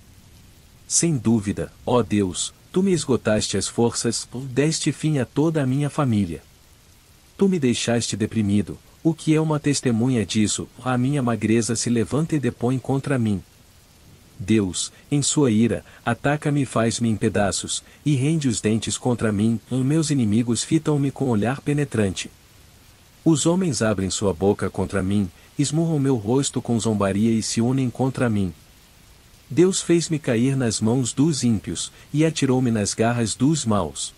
Sem dúvida, ó Deus, tu me esgotaste as forças, deste fim a toda a minha família. Tu me deixaste deprimido, o que é uma testemunha disso, a minha magreza se levanta e depõe contra mim. Deus, em sua ira, ataca-me e faz-me em pedaços, e rende os dentes contra mim, e meus inimigos fitam-me com olhar penetrante. Os homens abrem sua boca contra mim, esmurram meu rosto com zombaria e se unem contra mim. Deus fez-me cair nas mãos dos ímpios, e atirou-me nas garras dos maus.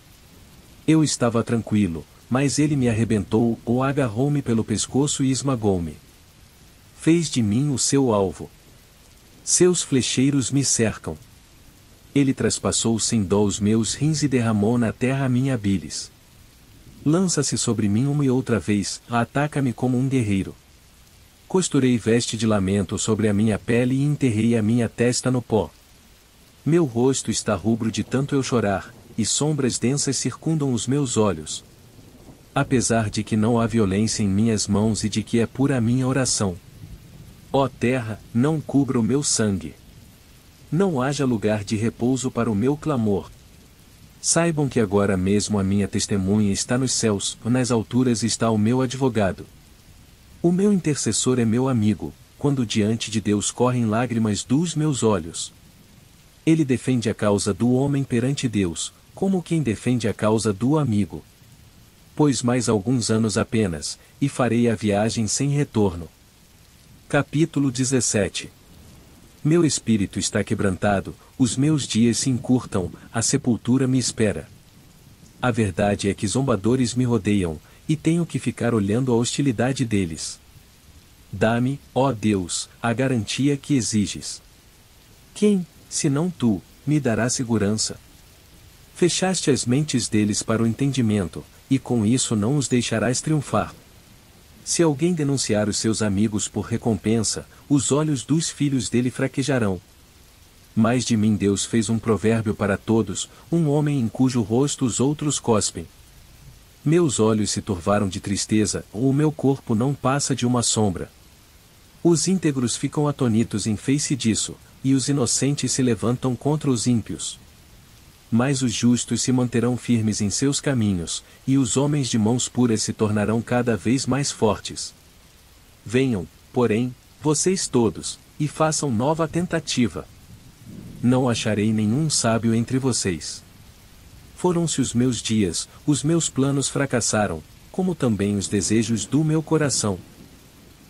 Eu estava tranquilo, mas ele me arrebentou, ou agarrou-me pelo pescoço e esmagou-me. Fez de mim o seu alvo. Seus flecheiros me cercam. Ele traspassou sem dó os meus rins e derramou na terra a minha bilis. Lança-se sobre mim uma e outra vez, ataca-me como um guerreiro. Costurei veste de lamento sobre a minha pele e enterrei a minha testa no pó. Meu rosto está rubro de tanto eu chorar, e sombras densas circundam os meus olhos. Apesar de que não há violência em minhas mãos e de que é pura a minha oração. Ó terra, não cubra o meu sangue. Não haja lugar de repouso para o meu clamor. Saibam que agora mesmo a minha testemunha está nos céus, nas alturas está o meu advogado. O meu intercessor é meu amigo, quando diante de Deus correm lágrimas dos meus olhos. Ele defende a causa do homem perante Deus, como quem defende a causa do amigo. Pois mais alguns anos apenas, e farei a viagem sem retorno. Capítulo 17. Meu espírito está quebrantado, os meus dias se encurtam, a sepultura me espera. A verdade é que zombadores me rodeiam, e tenho que ficar olhando a hostilidade deles. Dá-me, ó Deus, a garantia que exiges. Quem, senão tu, me dará segurança? Fechaste as mentes deles para o entendimento, e com isso não os deixarás triunfar. Se alguém denunciar os seus amigos por recompensa, os olhos dos filhos dele fraquejarão. Mas de mim Deus fez um provérbio para todos, um homem em cujo rosto os outros cospem. Meus olhos se turvaram de tristeza, o meu corpo não passa de uma sombra. Os íntegros ficam atonitos em face disso, e os inocentes se levantam contra os ímpios. Mas os justos se manterão firmes em seus caminhos, e os homens de mãos puras se tornarão cada vez mais fortes. Venham, porém, vocês todos, e façam nova tentativa. Não acharei nenhum sábio entre vocês. Foram-se os meus dias, os meus planos fracassaram, como também os desejos do meu coração.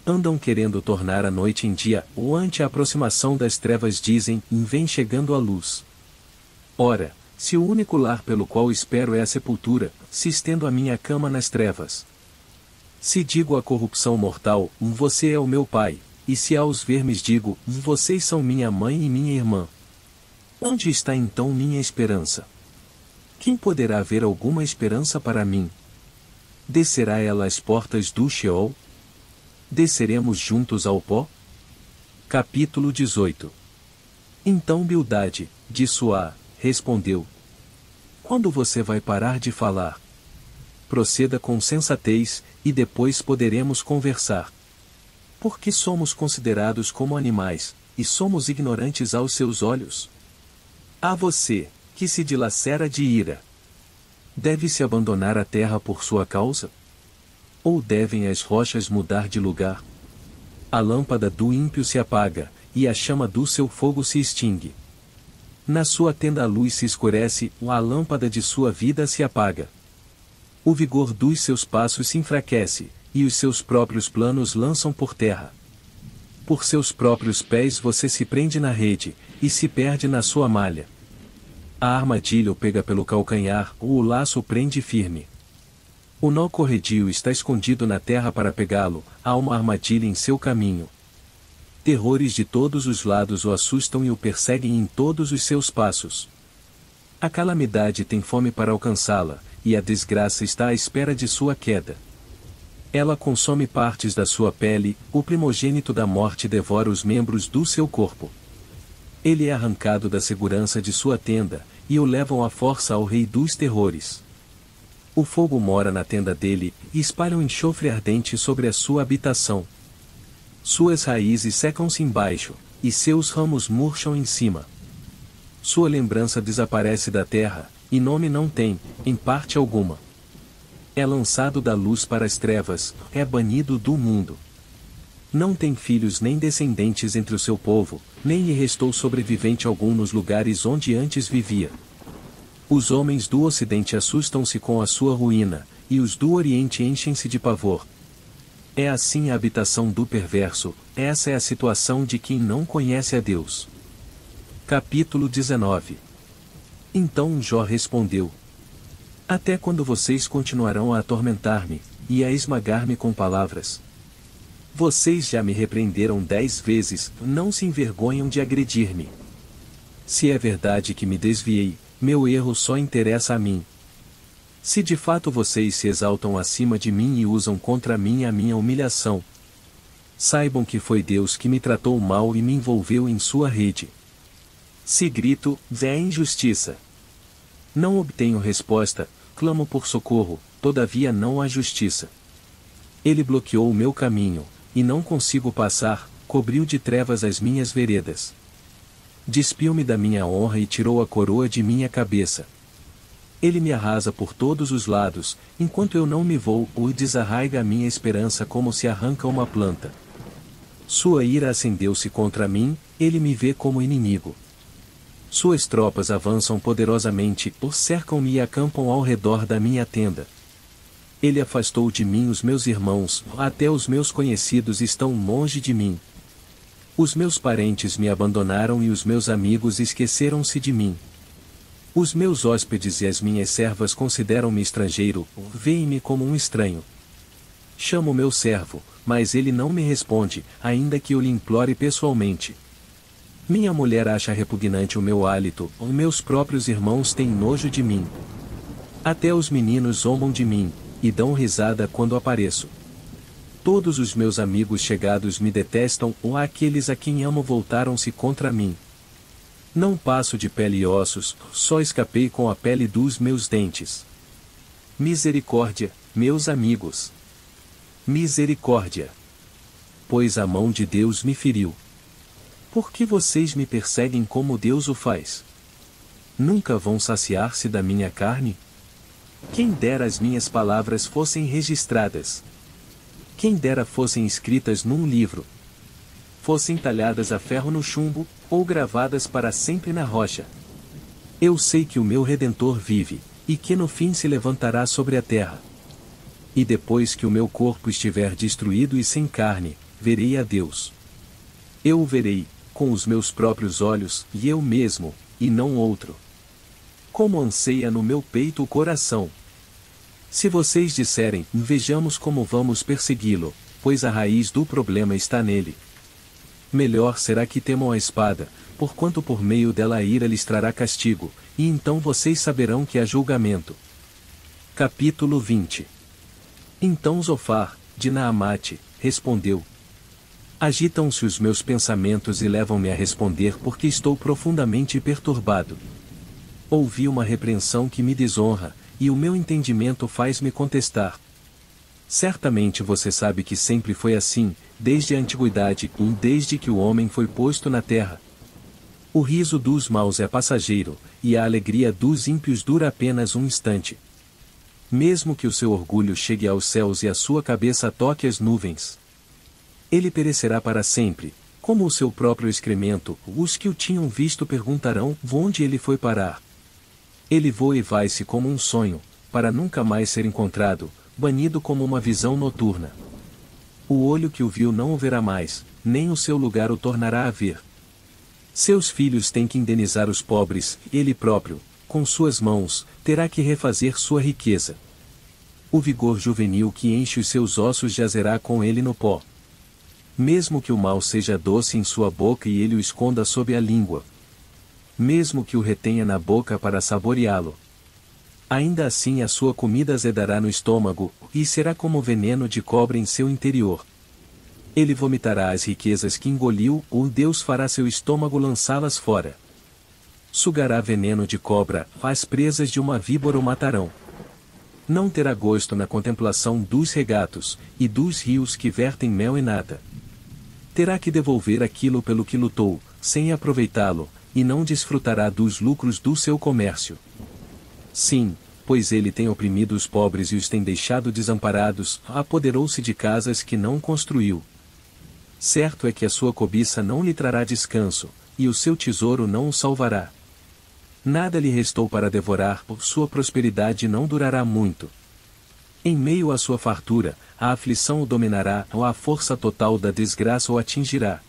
Andam querendo tornar a noite em dia, ou ante a aproximação das trevas dizem, vem chegando a luz. Ora, se o único lar pelo qual espero é a sepultura, se estendo a minha cama nas trevas. Se digo à corrupção mortal, você é o meu pai, e se aos vermes digo, vocês são minha mãe e minha irmã. Onde está então minha esperança? Quem poderá haver alguma esperança para mim? Descerá ela às portas do Sheol? Desceremos juntos ao pó? Capítulo 18. Então Bildade, de Suá, respondeu: Quando você vai parar de falar? Proceda com sensatez, e depois poderemos conversar. Por que somos considerados como animais, e somos ignorantes aos seus olhos? A você, que se dilacera de ira. Deve-se abandonar a terra por sua causa? Ou devem as rochas mudar de lugar? A lâmpada do ímpio se apaga, e a chama do seu fogo se extingue. Na sua tenda a luz se escurece, a lâmpada de sua vida se apaga. O vigor dos seus passos se enfraquece, e os seus próprios planos lançam por terra. Por seus próprios pés você se prende na rede, e se perde na sua malha. A armadilha o pega pelo calcanhar, ou o laço o prende firme. O nó corredio está escondido na terra para pegá-lo, há uma armadilha em seu caminho. Terrores de todos os lados o assustam e o perseguem em todos os seus passos. A calamidade tem fome para alcançá-la, e a desgraça está à espera de sua queda. Ela consome partes da sua pele, o primogênito da morte devora os membros do seu corpo. Ele é arrancado da segurança de sua tenda, e o levam à força ao rei dos terrores. O fogo mora na tenda dele, e espalha um enxofre ardente sobre a sua habitação. Suas raízes secam-se embaixo, e seus ramos murcham em cima. Sua lembrança desaparece da terra, e nome não tem, em parte alguma. É lançado da luz para as trevas, é banido do mundo. Não tem filhos nem descendentes entre o seu povo, nem lhe restou sobrevivente algum nos lugares onde antes vivia. Os homens do Ocidente assustam-se com a sua ruína, e os do Oriente enchem-se de pavor. É assim a habitação do perverso, essa é a situação de quem não conhece a Deus. Capítulo 19. Então Jó respondeu: Até quando vocês continuarão a atormentar-me, e a esmagar-me com palavras? Vocês já me repreenderam 10 vezes, não se envergonham de agredir-me. Se é verdade que me desviei, meu erro só interessa a mim. Se de fato vocês se exaltam acima de mim e usam contra mim a minha humilhação, saibam que foi Deus que me tratou mal e me envolveu em sua rede. Se grito, é injustiça. Não obtenho resposta, clamo por socorro, todavia não há justiça. Ele bloqueou o meu caminho, e não consigo passar, cobriu de trevas as minhas veredas. Despiu-me da minha honra e tirou a coroa de minha cabeça. Ele me arrasa por todos os lados, enquanto eu não me vou, ou desarraiga a minha esperança como se arranca uma planta. Sua ira acendeu-se contra mim, ele me vê como inimigo. Suas tropas avançam poderosamente, cercam-me e acampam ao redor da minha tenda. Ele afastou de mim os meus irmãos, até os meus conhecidos estão longe de mim. Os meus parentes me abandonaram e os meus amigos esqueceram-se de mim. Os meus hóspedes e as minhas servas consideram-me estrangeiro, veem-me como um estranho. Chamo meu servo, mas ele não me responde, ainda que eu lhe implore pessoalmente. Minha mulher acha repugnante o meu hálito, os meus próprios irmãos têm nojo de mim. Até os meninos zombam de mim, e dão risada quando apareço. Todos os meus amigos chegados me detestam, ou aqueles a quem amo voltaram-se contra mim. Não passo de pele e ossos, só escapei com a pele dos meus dentes. Misericórdia, meus amigos. Misericórdia. Pois a mão de Deus me feriu. Por que vocês me perseguem como Deus o faz? Nunca vão saciar-se da minha carne? Quem dera as minhas palavras fossem registradas. Quem dera fossem escritas num livro. Fossem talhadas a ferro no chumbo, ou gravadas para sempre na rocha. Eu sei que o meu Redentor vive, e que no fim se levantará sobre a terra. E depois que o meu corpo estiver destruído e sem carne, verei a Deus. Eu o verei, com os meus próprios olhos, e eu mesmo, e não outro. Como anseia no meu peito o coração. Se vocês disserem, vejamos como vamos persegui-lo, pois a raiz do problema está nele. Melhor será que temam a espada, porquanto por meio dela a ira lhes trará castigo, e então vocês saberão que há julgamento. Capítulo 20. Então Zofar, de Naamate, respondeu: Agitam-se os meus pensamentos e levam-me a responder porque estou profundamente perturbado. Ouvi uma repreensão que me desonra, e o meu entendimento faz-me contestar. Certamente você sabe que sempre foi assim, desde a antiguidade e desde que o homem foi posto na terra. O riso dos maus é passageiro, e a alegria dos ímpios dura apenas um instante. Mesmo que o seu orgulho chegue aos céus e a sua cabeça toque as nuvens, ele perecerá para sempre, como o seu próprio excremento. Os que o tinham visto perguntarão onde ele foi parar. Ele voa e vai-se como um sonho, para nunca mais ser encontrado, banido como uma visão noturna. O olho que o viu não o verá mais, nem o seu lugar o tornará a ver. Seus filhos têm que indenizar os pobres, ele próprio, com suas mãos, terá que refazer sua riqueza. O vigor juvenil que enche os seus ossos jazerá com ele no pó. Mesmo que o mal seja doce em sua boca e ele o esconda sob a língua, mesmo que o retenha na boca para saboreá-lo, ainda assim a sua comida azedará no estômago, e será como veneno de cobra em seu interior. Ele vomitará as riquezas que engoliu, ou Deus fará seu estômago lançá-las fora. Sugará veneno de cobra, as presas de uma víbora o matarão. Não terá gosto na contemplação dos regatos, e dos rios que vertem mel e nata. Terá que devolver aquilo pelo que lutou, sem aproveitá-lo, e não desfrutará dos lucros do seu comércio. Sim, pois ele tem oprimido os pobres e os tem deixado desamparados, apoderou-se de casas que não construiu. Certo é que a sua cobiça não lhe trará descanso, e o seu tesouro não o salvará. Nada lhe restou para devorar, sua prosperidade não durará muito. Em meio à sua fartura, a aflição o dominará, ou a força total da desgraça o atingirá.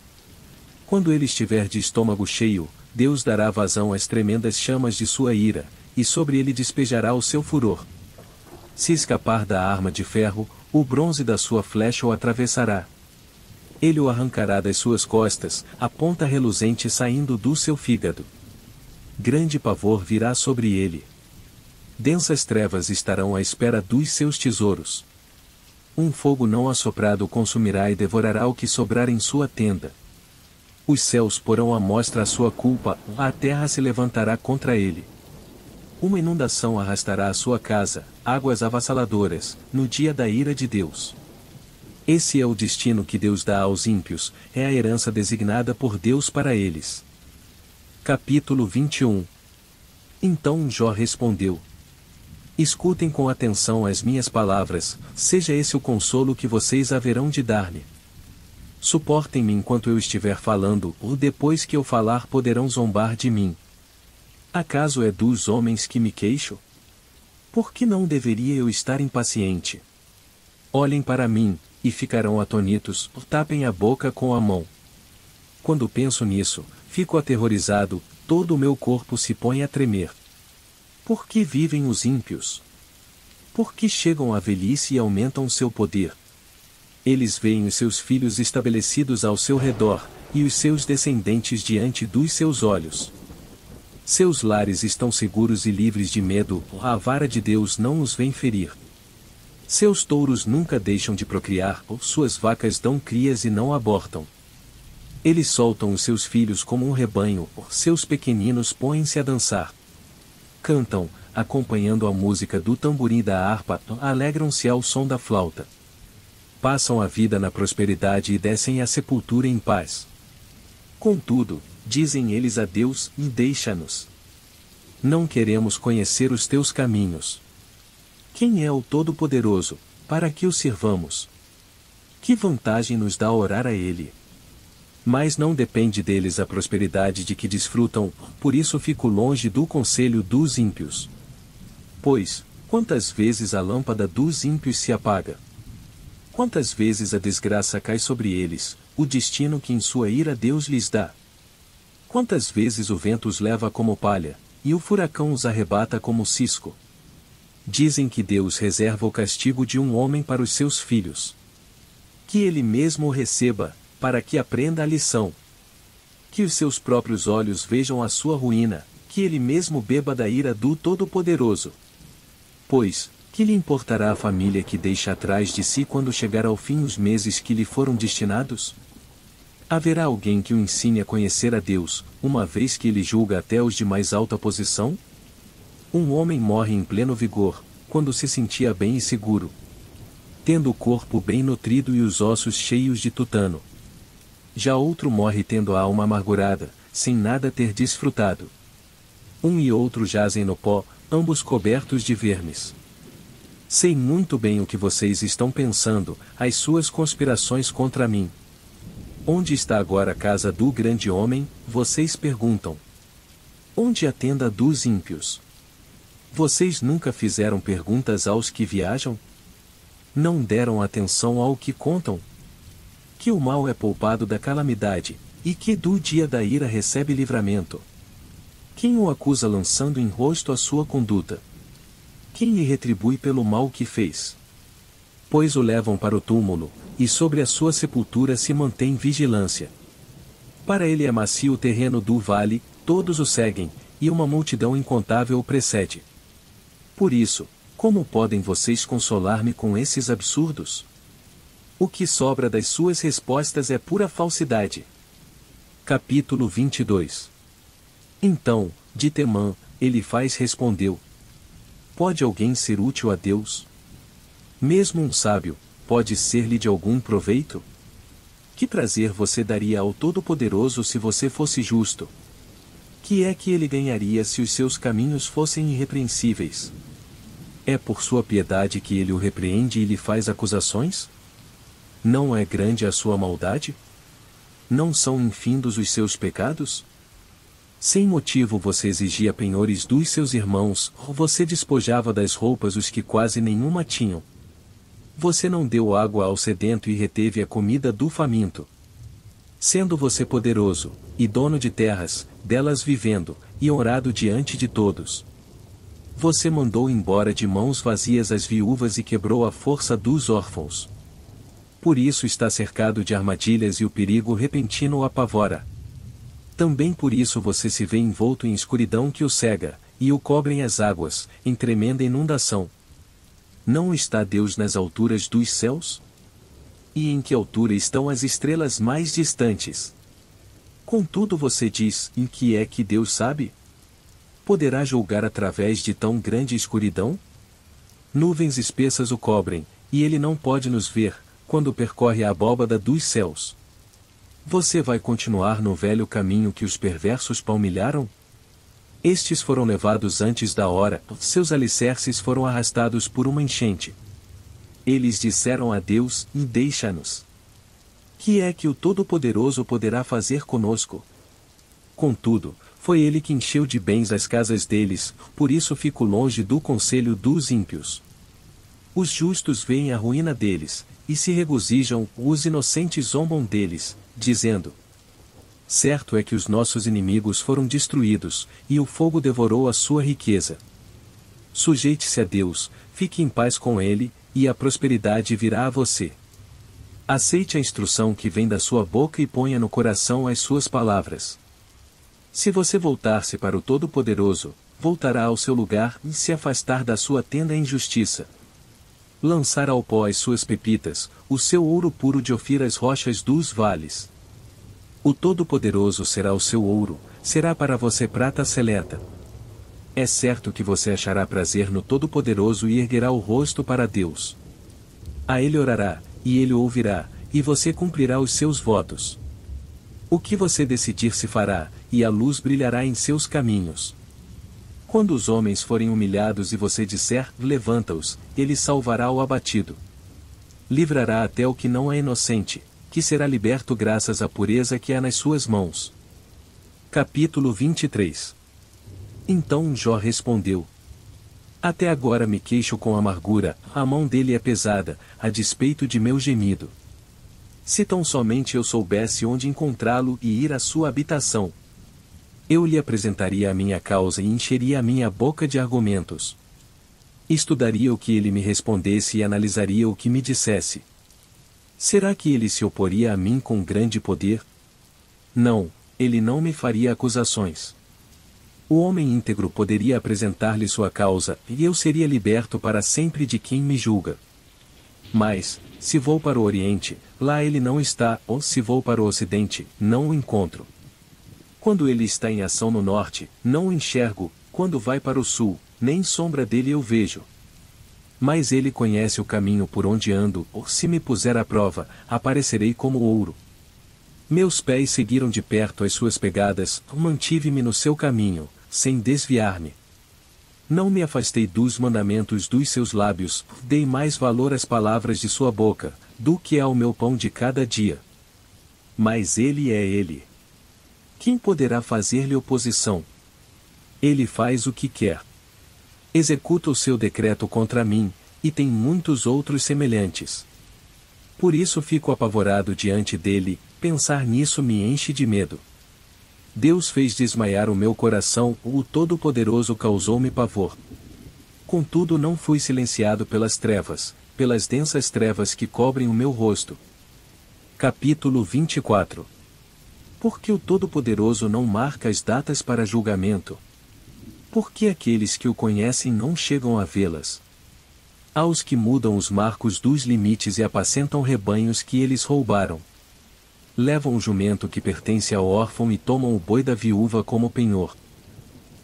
Quando ele estiver de estômago cheio, Deus dará vazão às tremendas chamas de sua ira, e sobre ele despejará o seu furor. Se escapar da arma de ferro, o bronze da sua flecha o atravessará. Ele o arrancará das suas costas, a ponta reluzente saindo do seu fígado. Grande pavor virá sobre ele. Densas trevas estarão à espera dos seus tesouros. Um fogo não assoprado o consumirá e devorará o que sobrar em sua tenda. Os céus porão à mostra a sua culpa, a terra se levantará contra ele. Uma inundação arrastará a sua casa, águas avassaladoras, no dia da ira de Deus. Esse é o destino que Deus dá aos ímpios, é a herança designada por Deus para eles. Capítulo 21. Então Jó respondeu: Escutem com atenção as minhas palavras, seja esse o consolo que vocês haverão de dar-me. Suportem-me enquanto eu estiver falando, ou depois que eu falar poderão zombar de mim. Acaso é dos homens que me queixo? Por que não deveria eu estar impaciente? Olhem para mim, e ficarão atonitos, tapem a boca com a mão. Quando penso nisso, fico aterrorizado, todo o meu corpo se põe a tremer. Por que vivem os ímpios? Por que chegam à velhice e aumentam seu poder? Eles veem os seus filhos estabelecidos ao seu redor, e os seus descendentes diante dos seus olhos. Seus lares estão seguros e livres de medo, a vara de Deus não os vem ferir. Seus touros nunca deixam de procriar, suas vacas dão crias e não abortam. Eles soltam os seus filhos como um rebanho, seus pequeninos põem-se a dançar. Cantam, acompanhando a música do tamborim e da harpa, alegram-se ao som da flauta. Passam a vida na prosperidade e descem à sepultura em paz. Contudo, dizem eles a Deus, e deixa-nos. Não queremos conhecer os teus caminhos. Quem é o Todo-Poderoso, para que o sirvamos? Que vantagem nos dá orar a Ele? Mas não depende deles a prosperidade de que desfrutam, por isso fico longe do conselho dos ímpios. Pois, quantas vezes a lâmpada dos ímpios se apaga? Quantas vezes a desgraça cai sobre eles, o destino que em sua ira Deus lhes dá? Quantas vezes o vento os leva como palha, e o furacão os arrebata como cisco? Dizem que Deus reserva o castigo de um homem para os seus filhos. Que ele mesmo o receba, para que aprenda a lição. Que os seus próprios olhos vejam a sua ruína, que ele mesmo beba da ira do Todo-Poderoso. Pois, que lhe importará a família que deixa atrás de si quando chegar ao fim os meses que lhe foram destinados? Haverá alguém que o ensine a conhecer a Deus, uma vez que ele julga até os de mais alta posição? Um homem morre em pleno vigor, quando se sentia bem e seguro. tendo o corpo bem nutrido e os ossos cheios de tutano. Já outro morre tendo a alma amargurada, sem nada ter desfrutado. Um e outro jazem no pó, ambos cobertos de vermes. Sei muito bem o que vocês estão pensando, as suas conspirações contra mim. Onde está agora a casa do grande homem, vocês perguntam. Onde a tenda dos ímpios? Vocês nunca fizeram perguntas aos que viajam? Não deram atenção ao que contam? Que o mal é poupado da calamidade, e que do dia da ira recebe livramento. Quem o acusa lançando em rosto a sua conduta? Quem lhe retribui pelo mal que fez? Pois o levam para o túmulo, e sobre a sua sepultura se mantém vigilância. Para ele é macio o terreno do vale, todos o seguem, e uma multidão incontável o precede. Por isso, como podem vocês consolar-me com esses absurdos? O que sobra das suas respostas é pura falsidade. Capítulo 22. Então, de Temã, Elifaz respondeu: Pode alguém ser útil a Deus? Mesmo um sábio, pode ser-lhe de algum proveito? Que prazer você daria ao Todo-Poderoso se você fosse justo? Que é que ele ganharia se os seus caminhos fossem irrepreensíveis? É por sua piedade que ele o repreende e lhe faz acusações? Não é grande a sua maldade? Não são infindos os seus pecados? Sem motivo você exigia penhores dos seus irmãos, ou você despojava das roupas os que quase nenhuma tinham. Você não deu água ao sedento e reteve a comida do faminto. Sendo você poderoso, e dono de terras, delas vivendo, e honrado diante de todos. Você mandou embora de mãos vazias as viúvas e quebrou a força dos órfãos. Por isso está cercado de armadilhas e o perigo repentino o apavora. Também por isso você se vê envolto em escuridão que o cega, e o cobrem as águas, em tremenda inundação. Não está Deus nas alturas dos céus? E em que altura estão as estrelas mais distantes? Contudo você diz, em que é que Deus sabe? Poderá julgar através de tão grande escuridão? Nuvens espessas o cobrem, e ele não pode nos ver, quando percorre a abóbada dos céus. Você vai continuar no velho caminho que os perversos palmilharam? Estes foram levados antes da hora, seus alicerces foram arrastados por uma enchente. Eles disseram a Deus, e deixa-nos. Que é que o Todo-Poderoso poderá fazer conosco? Contudo, foi ele que encheu de bens as casas deles, por isso fico longe do conselho dos ímpios. Os justos veem a ruína deles, e se regozijam, os inocentes zombam deles, dizendo: Certo é que os nossos inimigos foram destruídos, e o fogo devorou a sua riqueza. Sujeite-se a Deus, fique em paz com Ele, e a prosperidade virá a você. Aceite a instrução que vem da sua boca e ponha no coração as suas palavras. Se você voltar-se para o Todo-Poderoso, voltará ao seu lugar e se afastar da sua tenda em justiça. Lançar ao pó as suas pepitas, o seu ouro puro de Ofir as rochas dos vales. O Todo-Poderoso será o seu ouro, será para você prata seleta. É certo que você achará prazer no Todo-Poderoso e erguerá o rosto para Deus. A ele orará, e ele o ouvirá, e você cumprirá os seus votos. O que você decidir se fará, e a luz brilhará em seus caminhos. Quando os homens forem humilhados e você disser, levanta-os, ele salvará o abatido. Livrará até o que não é inocente, que será liberto graças à pureza que há nas suas mãos. Capítulo 23. Então Jó respondeu: Até agora me queixo com amargura, a mão dele é pesada, a despeito de meu gemido. Se tão somente eu soubesse onde encontrá-lo e ir à sua habitação, eu lhe apresentaria a minha causa e encheria a minha boca de argumentos. Estudaria o que ele me respondesse e analisaria o que me dissesse. Será que ele se oporia a mim com grande poder? Não, ele não me faria acusações. O homem íntegro poderia apresentar-lhe sua causa, e eu seria liberto para sempre de quem me julga. Mas, se vou para o Oriente, lá ele não está, ou se vou para o Ocidente, não o encontro. Quando ele está em ação no Norte, não o enxergo, quando vai para o Sul, nem sombra dele eu vejo. Mas ele conhece o caminho por onde ando, ou se me puser à prova, aparecerei como ouro. Meus pés seguiram de perto as suas pegadas, mantive-me no seu caminho, sem desviar-me. Não me afastei dos mandamentos dos seus lábios, dei mais valor às palavras de sua boca, do que ao meu pão de cada dia. Mas ele é ele. Quem poderá fazer-lhe oposição? Ele faz o que quer. Executa o seu decreto contra mim, e tem muitos outros semelhantes. Por isso fico apavorado diante dele, pensar nisso me enche de medo. Deus fez desmaiar o meu coração, o Todo-Poderoso causou-me pavor. Contudo não fui silenciado pelas trevas, pelas densas trevas que cobrem o meu rosto. Capítulo 24. Por que o Todo-Poderoso não marca as datas para julgamento? Por que aqueles que o conhecem não chegam a vê-las? Aos que mudam os marcos dos limites e apacentam rebanhos que eles roubaram. Levam o jumento que pertence ao órfão e tomam o boi da viúva como penhor.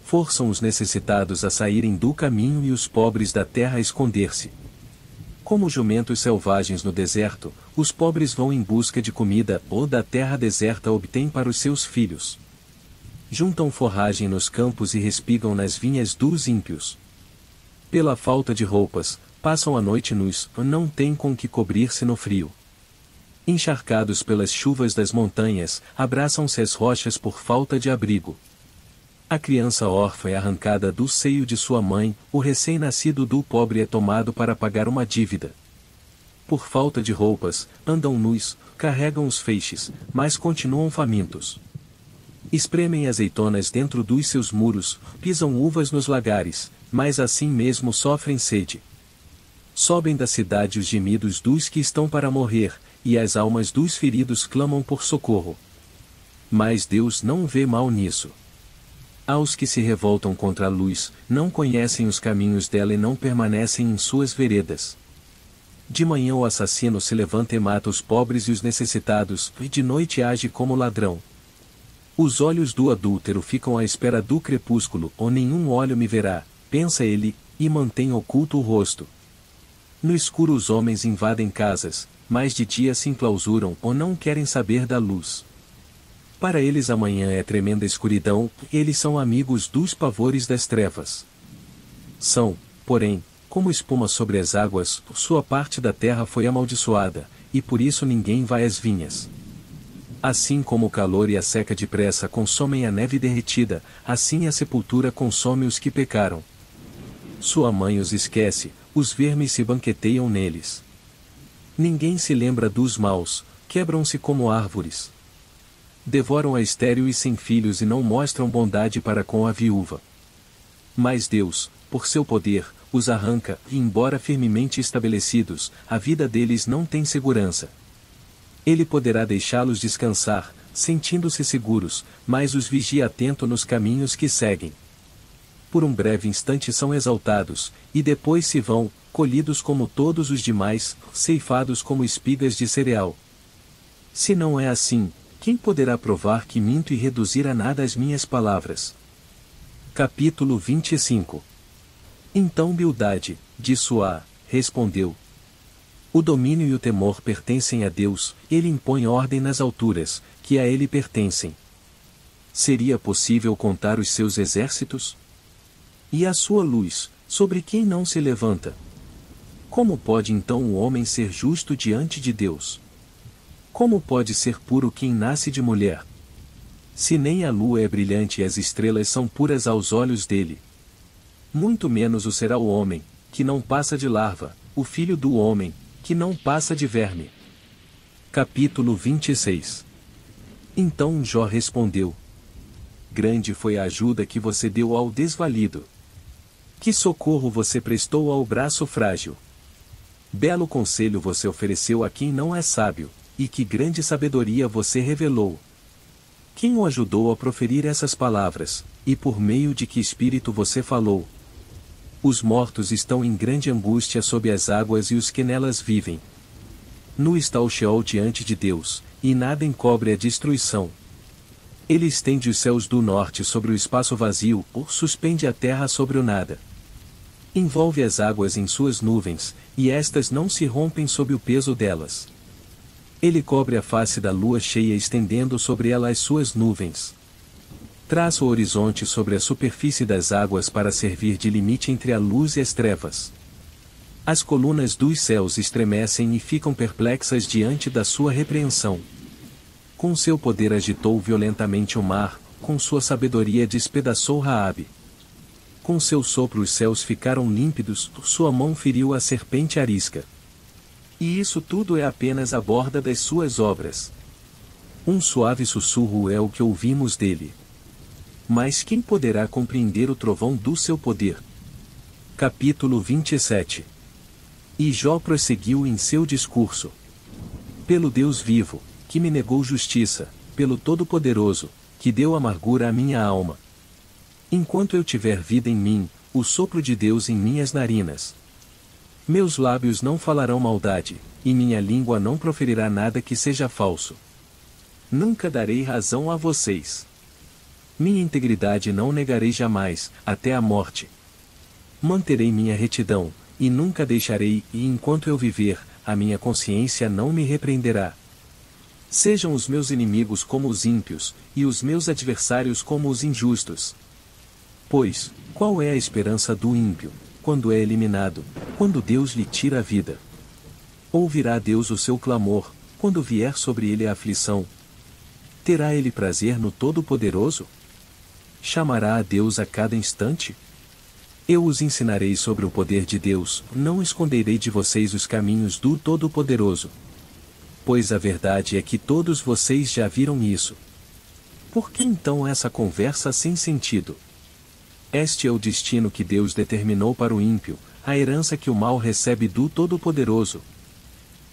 Forçam os necessitados a saírem do caminho e os pobres da terra a esconder-se. Como jumentos selvagens no deserto, os pobres vão em busca de comida, ou da terra deserta obtêm para os seus filhos. Juntam forragem nos campos e respigam nas vinhas dos ímpios. Pela falta de roupas, passam a noite nus, não têm com que cobrir-se no frio. Encharcados pelas chuvas das montanhas, abraçam-se às rochas por falta de abrigo. A criança órfã é arrancada do seio de sua mãe, o recém-nascido do pobre é tomado para pagar uma dívida. Por falta de roupas, andam nus, carregam os feixes, mas continuam famintos. Espremem azeitonas dentro dos seus muros, pisam uvas nos lagares, mas assim mesmo sofrem sede. Sobem da cidade os gemidos dos que estão para morrer, e as almas dos feridos clamam por socorro. Mas Deus não vê mal nisso. Aos que se revoltam contra a luz, não conhecem os caminhos dela e não permanecem em suas veredas. De manhã o assassino se levanta e mata os pobres e os necessitados, e de noite age como ladrão. Os olhos do adúltero ficam à espera do crepúsculo, ou nenhum olho me verá, pensa ele, e mantém oculto o rosto. No escuro os homens invadem casas, mas de dia se enclausuram ou não querem saber da luz. Para eles amanhã é tremenda escuridão, eles são amigos dos pavores das trevas. São, porém, como espuma sobre as águas, sua parte da terra foi amaldiçoada, e por isso ninguém vai às vinhas. Assim como o calor e a seca depressa consomem a neve derretida, assim a sepultura consome os que pecaram. Sua mãe os esquece, os vermes se banqueteiam neles. Ninguém se lembra dos maus, quebram-se como árvores. Devoram a estéril e sem filhos e não mostram bondade para com a viúva. Mas Deus, por seu poder, os arranca, e embora firmemente estabelecidos, a vida deles não tem segurança. Ele poderá deixá-los descansar, sentindo-se seguros, mas os vigia atento nos caminhos que seguem. Por um breve instante são exaltados, e depois se vão, colhidos como todos os demais, ceifados como espigas de cereal. Se não é assim, quem poderá provar que minto e reduzir a nada as minhas palavras? Capítulo 25. Então Bildade, de Suá, respondeu: o domínio e o temor pertencem a Deus, ele impõe ordem nas alturas, que a ele pertencem. Seria possível contar os seus exércitos? E a sua luz, sobre quem não se levanta? Como pode então o homem ser justo diante de Deus? Como pode ser puro quem nasce de mulher? Se nem a lua é brilhante e as estrelas são puras aos olhos dele. Muito menos o será o homem, que não passa de larva, o filho do homem, que não passa de verme. Capítulo 26. Então Jó respondeu: grande foi a ajuda que você deu ao desvalido. Que socorro você prestou ao braço frágil. Belo conselho você ofereceu a quem não é sábio, e que grande sabedoria você revelou. Quem o ajudou a proferir essas palavras, e por meio de que espírito você falou? Os mortos estão em grande angústia sob as águas e os que nelas vivem. Nu está o Sheol diante de Deus, e nada encobre a destruição. Ele estende os céus do norte sobre o espaço vazio, ou suspende a terra sobre o nada. Envolve as águas em suas nuvens, e estas não se rompem sob o peso delas. Ele cobre a face da lua cheia estendendo sobre ela as suas nuvens. Traça o horizonte sobre a superfície das águas para servir de limite entre a luz e as trevas. As colunas dos céus estremecem e ficam perplexas diante da sua repreensão. Com seu poder agitou violentamente o mar, com sua sabedoria despedaçou Raabe. Com seu sopro os céus ficaram límpidos, sua mão feriu a serpente arisca. E isso tudo é apenas a borda das suas obras. Um suave sussurro é o que ouvimos dele. Mas quem poderá compreender o trovão do seu poder? Capítulo 27. E Jó prosseguiu em seu discurso. Pelo Deus vivo, que me negou justiça, pelo Todo-Poderoso, que deu amargura à minha alma. Enquanto eu tiver vida em mim, o sopro de Deus em minhas narinas. Meus lábios não falarão maldade, e minha língua não proferirá nada que seja falso. Nunca darei razão a vocês. Minha integridade não negarei jamais, até a morte. Manterei minha retidão, e nunca deixarei, e enquanto eu viver, a minha consciência não me repreenderá. Sejam os meus inimigos como os ímpios, e os meus adversários como os injustos. Pois, qual é a esperança do ímpio, quando é eliminado, quando Deus lhe tira a vida? Ouvirá Deus o seu clamor, quando vier sobre ele a aflição? Terá ele prazer no Todo-Poderoso? Chamará a Deus a cada instante? Eu os ensinarei sobre o poder de Deus, não esconderei de vocês os caminhos do Todo-Poderoso. Pois a verdade é que todos vocês já viram isso. Por que então essa conversa sem sentido? Este é o destino que Deus determinou para o ímpio, a herança que o mal recebe do Todo-Poderoso.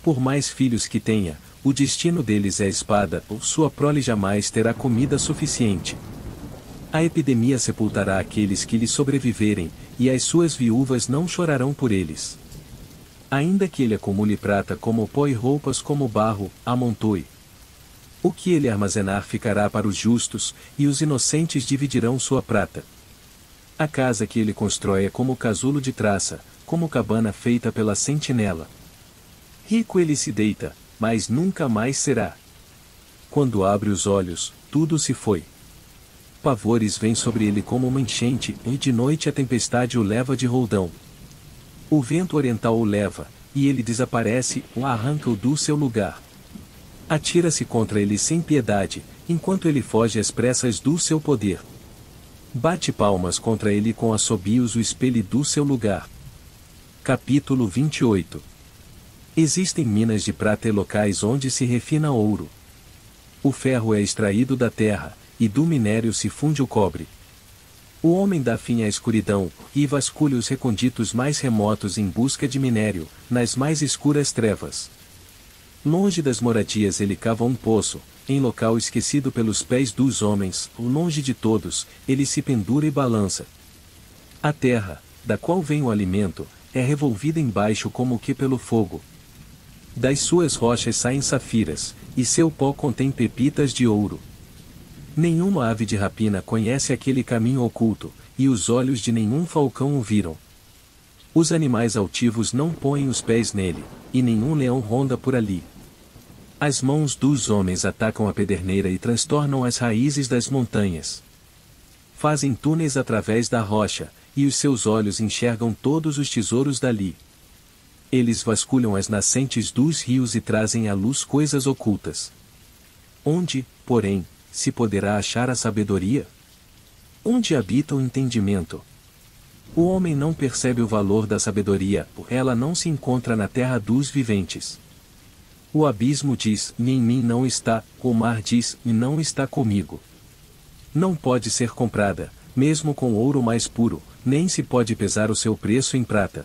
Por mais filhos que tenha, o destino deles é a espada, ou sua prole jamais terá comida suficiente. A epidemia sepultará aqueles que lhe sobreviverem, e as suas viúvas não chorarão por eles. Ainda que ele acumule prata como pó e roupas como barro, amontoe. O que ele armazenar ficará para os justos, e os inocentes dividirão sua prata. A casa que ele constrói é como casulo de traça, como cabana feita pela sentinela. Rico ele se deita, mas nunca mais será. Quando abre os olhos, tudo se foi. Pavores vêm sobre ele como uma enchente, e de noite a tempestade o leva de roldão. O vento oriental o leva, e ele desaparece, o arranca-o do seu lugar. Atira-se contra ele sem piedade, enquanto ele foge às pressas do seu poder. Bate palmas contra ele com assobios o expele do seu lugar. Capítulo 28. Existem minas de prata e locais onde se refina ouro. O ferro é extraído da terra, e do minério se funde o cobre. O homem dá fim à escuridão, e vasculha os reconditos mais remotos em busca de minério, nas mais escuras trevas. Longe das moradias ele cava um poço, em local esquecido pelos pés dos homens, longe de todos, ele se pendura e balança. A terra, da qual vem o alimento, é revolvida embaixo como que pelo fogo. Das suas rochas saem safiras, e seu pó contém pepitas de ouro. Nenhuma ave de rapina conhece aquele caminho oculto, e os olhos de nenhum falcão o viram. Os animais altivos não põem os pés nele, e nenhum leão ronda por ali. As mãos dos homens atacam a pederneira e transtornam as raízes das montanhas. Fazem túneis através da rocha, e os seus olhos enxergam todos os tesouros dali. Eles vasculham as nascentes dos rios e trazem à luz coisas ocultas. Onde, porém, se poderá achar a sabedoria? Onde habita o entendimento? O homem não percebe o valor da sabedoria, ela não se encontra na terra dos viventes. O abismo diz, em mim não está, o mar diz, e não está comigo. Não pode ser comprada, mesmo com ouro mais puro, nem se pode pesar o seu preço em prata.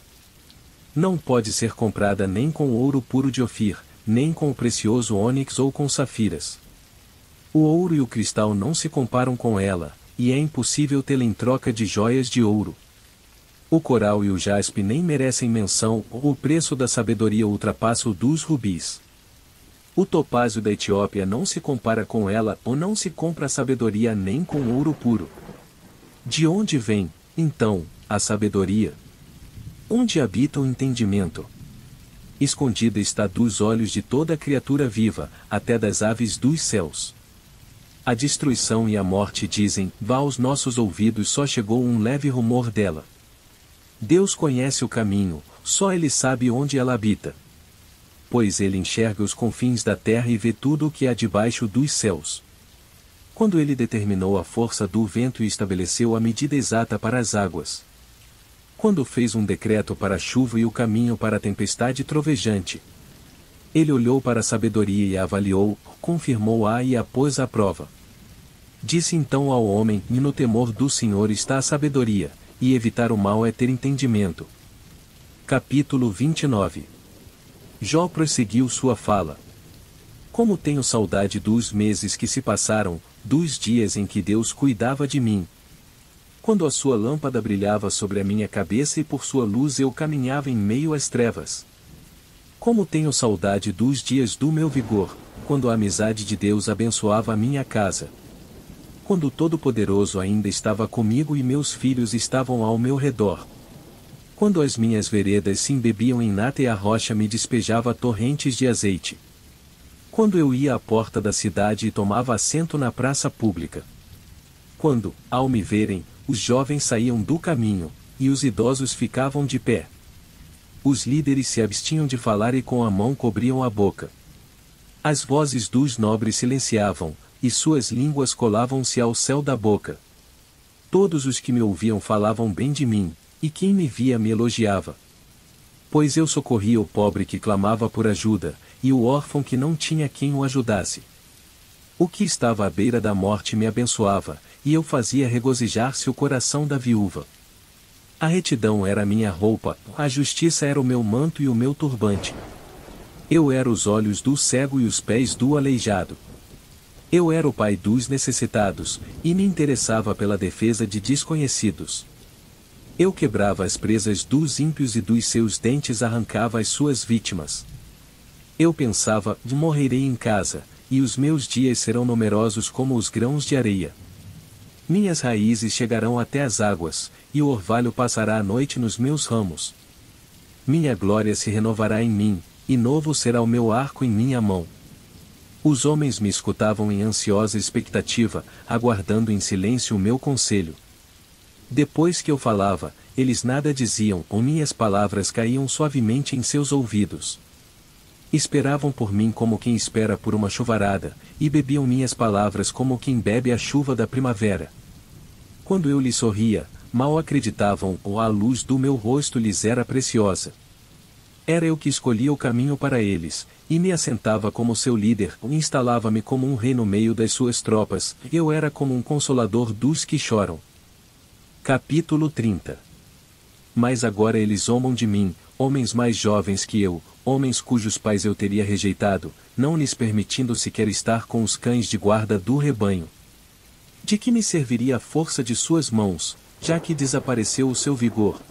Não pode ser comprada nem com ouro puro de Ofir, nem com o precioso ônix ou com safiras. O ouro e o cristal não se comparam com ela, e é impossível tê-la em troca de joias de ouro. O coral e o jaspe nem merecem menção, o preço da sabedoria ultrapassa o dos rubis. O topázio da Etiópia não se compara com ela, ou não se compra a sabedoria nem com ouro puro. De onde vem, então, a sabedoria? Onde habita o entendimento? Escondida está dos olhos de toda criatura viva, até das aves dos céus. A destruição e a morte dizem, vá aos nossos ouvidos só chegou um leve rumor dela. Deus conhece o caminho, só Ele sabe onde ela habita. Pois Ele enxerga os confins da terra e vê tudo o que há debaixo dos céus. Quando Ele determinou a força do vento e estabeleceu a medida exata para as águas. Quando fez um decreto para a chuva e o caminho para a tempestade trovejante. Ele olhou para a sabedoria e a avaliou, confirmou-a e a pôs à prova. Disse então ao homem, e no temor do Senhor está a sabedoria, e evitar o mal é ter entendimento. Capítulo 29. Jó prosseguiu sua fala. Como tenho saudade dos meses que se passaram, dos dias em que Deus cuidava de mim. Quando a sua lâmpada brilhava sobre a minha cabeça e por sua luz eu caminhava em meio às trevas. Como tenho saudade dos dias do meu vigor, quando a amizade de Deus abençoava a minha casa. Quando o Todo-Poderoso ainda estava comigo e meus filhos estavam ao meu redor. Quando as minhas veredas se embebiam em nata e a rocha me despejava torrentes de azeite. Quando eu ia à porta da cidade e tomava assento na praça pública. Quando, ao me verem, os jovens saíam do caminho, e os idosos ficavam de pé. Os líderes se abstinham de falar e com a mão cobriam a boca. As vozes dos nobres silenciavam, e suas línguas colavam-se ao céu da boca. Todos os que me ouviam falavam bem de mim, e quem me via me elogiava. Pois eu socorria o pobre que clamava por ajuda, e o órfão que não tinha quem o ajudasse. O que estava à beira da morte me abençoava, e eu fazia regozijar-se o coração da viúva. A retidão era minha roupa, a justiça era o meu manto e o meu turbante. Eu era os olhos do cego e os pés do aleijado. Eu era o pai dos necessitados, e me interessava pela defesa de desconhecidos. Eu quebrava as presas dos ímpios e dos seus dentes arrancava as suas vítimas. Eu pensava, morrerei em casa, e os meus dias serão numerosos como os grãos de areia. Minhas raízes chegarão até as águas, e o orvalho passará a noite nos meus ramos. Minha glória se renovará em mim, e novo será o meu arco em minha mão. Os homens me escutavam em ansiosa expectativa, aguardando em silêncio o meu conselho. Depois que eu falava, eles nada diziam, ou minhas palavras caíam suavemente em seus ouvidos. Esperavam por mim como quem espera por uma chuvarada, e bebiam minhas palavras como quem bebe a chuva da primavera. Quando eu lhes sorria, mal acreditavam, ou a luz do meu rosto lhes era preciosa. Era eu que escolhia o caminho para eles, e me assentava como seu líder, instalava-me como um rei no meio das suas tropas, eu era como um consolador dos que choram. Capítulo 30. Mas agora eles zombam de mim, homens mais jovens que eu, homens cujos pais eu teria rejeitado, não lhes permitindo sequer estar com os cães de guarda do rebanho. De que me serviria a força de suas mãos, já que desapareceu o seu vigor?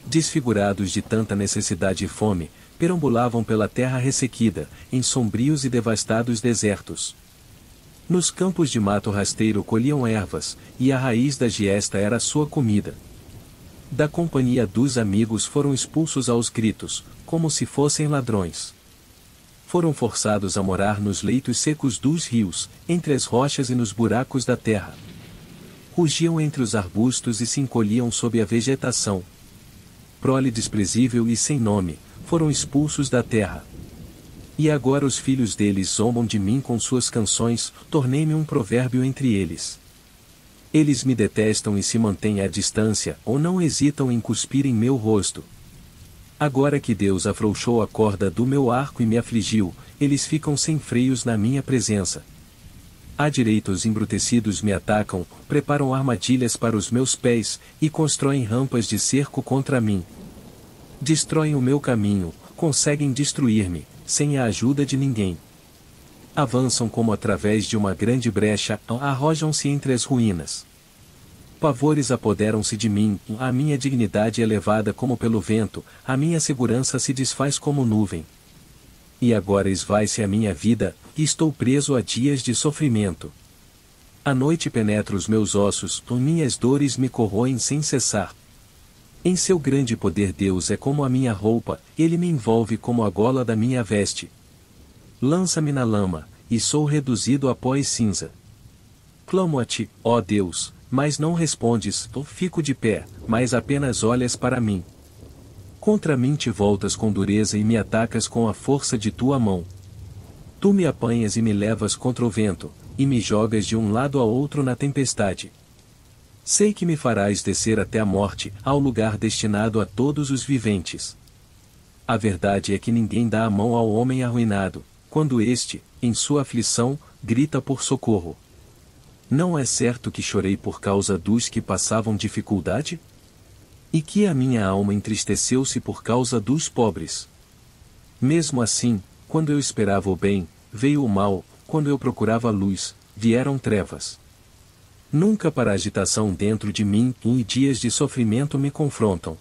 Desfigurados de tanta necessidade e fome, perambulavam pela terra ressequida, em sombrios e devastados desertos. Nos campos de mato rasteiro colhiam ervas, e a raiz da giesta era a sua comida. Da companhia dos amigos foram expulsos aos gritos, como se fossem ladrões. Foram forçados a morar nos leitos secos dos rios, entre as rochas e nos buracos da terra. Rugiam entre os arbustos e se encolhiam sob a vegetação. Prole desprezível e sem nome, foram expulsos da terra. E agora os filhos deles zombam de mim com suas canções, tornei-me um provérbio entre eles. Eles me detestam e se mantêm à distância, ou não hesitam em cuspir em meu rosto. Agora que Deus afrouxou a corda do meu arco e me afligiu, eles ficam sem freios na minha presença. À direita os embrutecidos me atacam, preparam armadilhas para os meus pés, e constroem rampas de cerco contra mim. Destroem o meu caminho, conseguem destruir-me, sem a ajuda de ninguém. Avançam como através de uma grande brecha, arrojam-se entre as ruínas. Pavores apoderam-se de mim, a minha dignidade é levada como pelo vento, a minha segurança se desfaz como nuvem. E agora esvai-se a minha vida, e estou preso a dias de sofrimento. A noite penetra os meus ossos, minhas dores me corroem sem cessar. Em seu grande poder Deus é como a minha roupa, ele me envolve como a gola da minha veste. Lança-me na lama, e sou reduzido a pó e cinza. Clamo a ti, ó Deus, mas não respondes, fico de pé, mas apenas olhas para mim. Contra mim te voltas com dureza e me atacas com a força de tua mão. Tu me apanhas e me levas contra o vento, e me jogas de um lado a outro na tempestade. Sei que me farás descer até a morte, ao lugar destinado a todos os viventes. A verdade é que ninguém dá a mão ao homem arruinado, quando este, em sua aflição, grita por socorro. Não é certo que chorei por causa dos que passavam dificuldade? E que a minha alma entristeceu-se por causa dos pobres. Mesmo assim, quando eu esperava o bem, veio o mal, quando eu procurava a luz, vieram trevas. Nunca para agitação dentro de mim e dias de sofrimento me confrontam.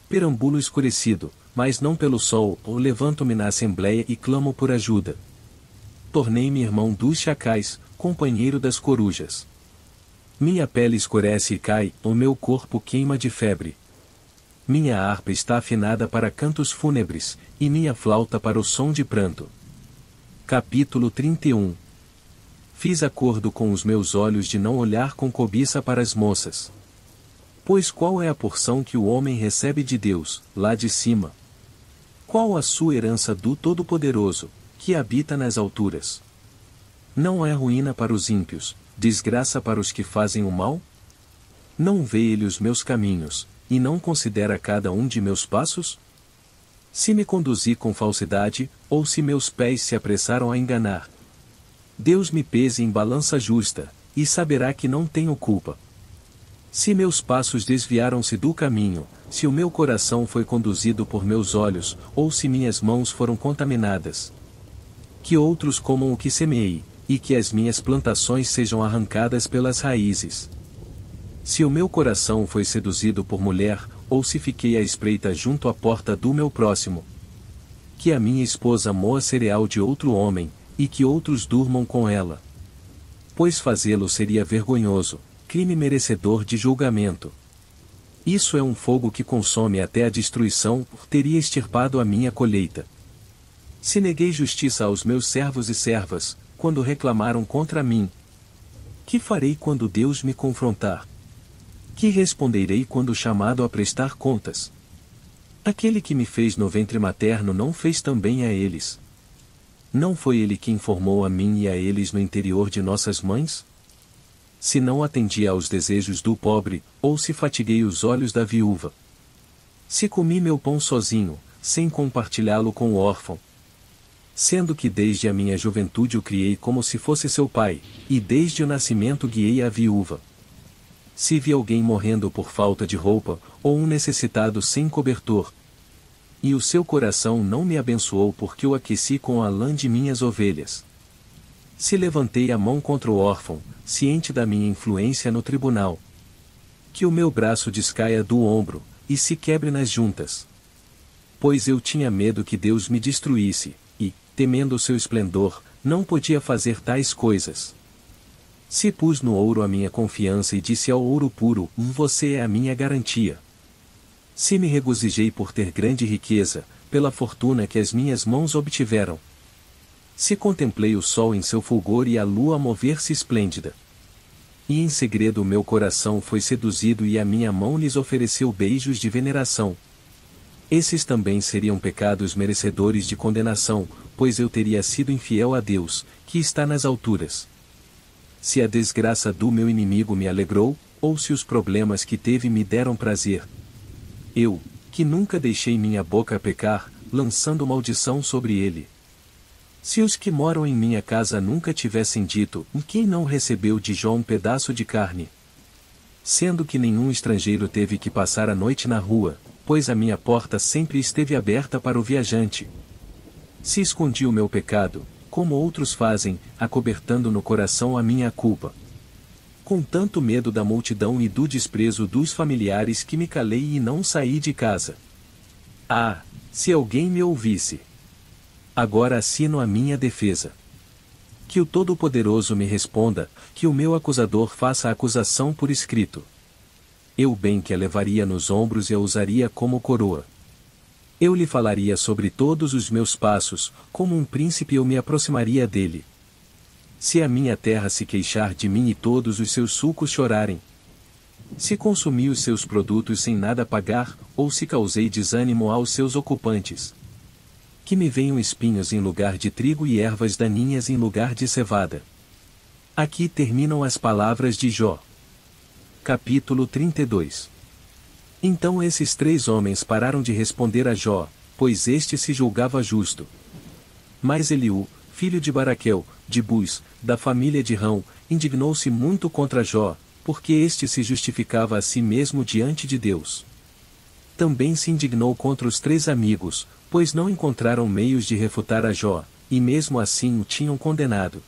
Perambulo escurecido, mas não pelo sol, ou levanto-me na assembleia e clamo por ajuda. Tornei-me irmão dos chacais, companheiro das corujas. Minha pele escurece e cai, o meu corpo queima de febre. Minha harpa está afinada para cantos fúnebres, e minha flauta para o som de pranto. Capítulo 31. Fiz acordo com os meus olhos de não olhar com cobiça para as moças. Pois qual é a porção que o homem recebe de Deus, lá de cima? Qual a sua herança do Todo-Poderoso, que habita nas alturas? Não é ruína para os ímpios, desgraça para os que fazem o mal? Não vê ele os meus caminhos, e não considera cada um de meus passos? Se me conduzi com falsidade, ou se meus pés se apressaram a enganar, Deus me pese em balança justa, e saberá que não tenho culpa. Se meus passos desviaram-se do caminho, se o meu coração foi conduzido por meus olhos, ou se minhas mãos foram contaminadas, que outros comam o que semeei, e que as minhas plantações sejam arrancadas pelas raízes. Se o meu coração foi seduzido por mulher, ou se fiquei à espreita junto à porta do meu próximo, que a minha esposa moa cereal de outro homem, e que outros durmam com ela. Pois fazê-lo seria vergonhoso, crime merecedor de julgamento. Isso é um fogo que consome até a destruição, teria extirpado a minha colheita. Se neguei justiça aos meus servos e servas, quando reclamaram contra mim, que farei quando Deus me confrontar? Que responderei quando chamado a prestar contas? Aquele que me fez no ventre materno não fez também a eles? Não foi ele que informou a mim e a eles no interior de nossas mães? Se não atendi aos desejos do pobre, ou se fatiguei os olhos da viúva? Se comi meu pão sozinho, sem compartilhá-lo com o órfão? Sendo que desde a minha juventude o criei como se fosse seu pai, e desde o nascimento guiei a viúva. Se vi alguém morrendo por falta de roupa, ou um necessitado sem cobertor, e o seu coração não me abençoou porque o aqueci com a lã de minhas ovelhas. Se levantei a mão contra o órfão, ciente da minha influência no tribunal, que o meu braço descaia do ombro, e se quebre nas juntas. Pois eu tinha medo que Deus me destruísse, e, temendo o seu esplendor, não podia fazer tais coisas. Se pus no ouro a minha confiança e disse ao ouro puro, você é a minha garantia. Se me regozijei por ter grande riqueza, pela fortuna que as minhas mãos obtiveram. Se contemplei o sol em seu fulgor e a lua a mover-se esplêndida. E em segredo o meu coração foi seduzido e a minha mão lhes ofereceu beijos de veneração. Esses também seriam pecados merecedores de condenação, pois eu teria sido infiel a Deus, que está nas alturas. Se a desgraça do meu inimigo me alegrou, ou se os problemas que teve me deram prazer, eu, que nunca deixei minha boca pecar, lançando maldição sobre ele. Se os que moram em minha casa nunca tivessem dito, quem não recebeu de Jó um pedaço de carne? Sendo que nenhum estrangeiro teve que passar a noite na rua, pois a minha porta sempre esteve aberta para o viajante. Se escondi o meu pecado, como outros fazem, acobertando no coração a minha culpa, com tanto medo da multidão e do desprezo dos familiares que me calei e não saí de casa. Ah, se alguém me ouvisse! Agora assino a minha defesa. Que o Todo-Poderoso me responda, que o meu acusador faça a acusação por escrito. Eu bem que a levaria nos ombros e a usaria como coroa. Eu lhe falaria sobre todos os meus passos, como um príncipe eu me aproximaria dele. Se a minha terra se queixar de mim e todos os seus sulcos chorarem, se consumi os seus produtos sem nada pagar, ou se causei desânimo aos seus ocupantes, que me venham espinhos em lugar de trigo e ervas daninhas em lugar de cevada. Aqui terminam as palavras de Jó. Capítulo 32. Então esses 3 homens pararam de responder a Jó, pois este se julgava justo. Mas Eliú, filho de Baraquel, de Bus, da família de Rão, indignou-se muito contra Jó, porque este se justificava a si mesmo diante de Deus. Também se indignou contra os 3 amigos, pois não encontraram meios de refutar a Jó, e mesmo assim o tinham condenado.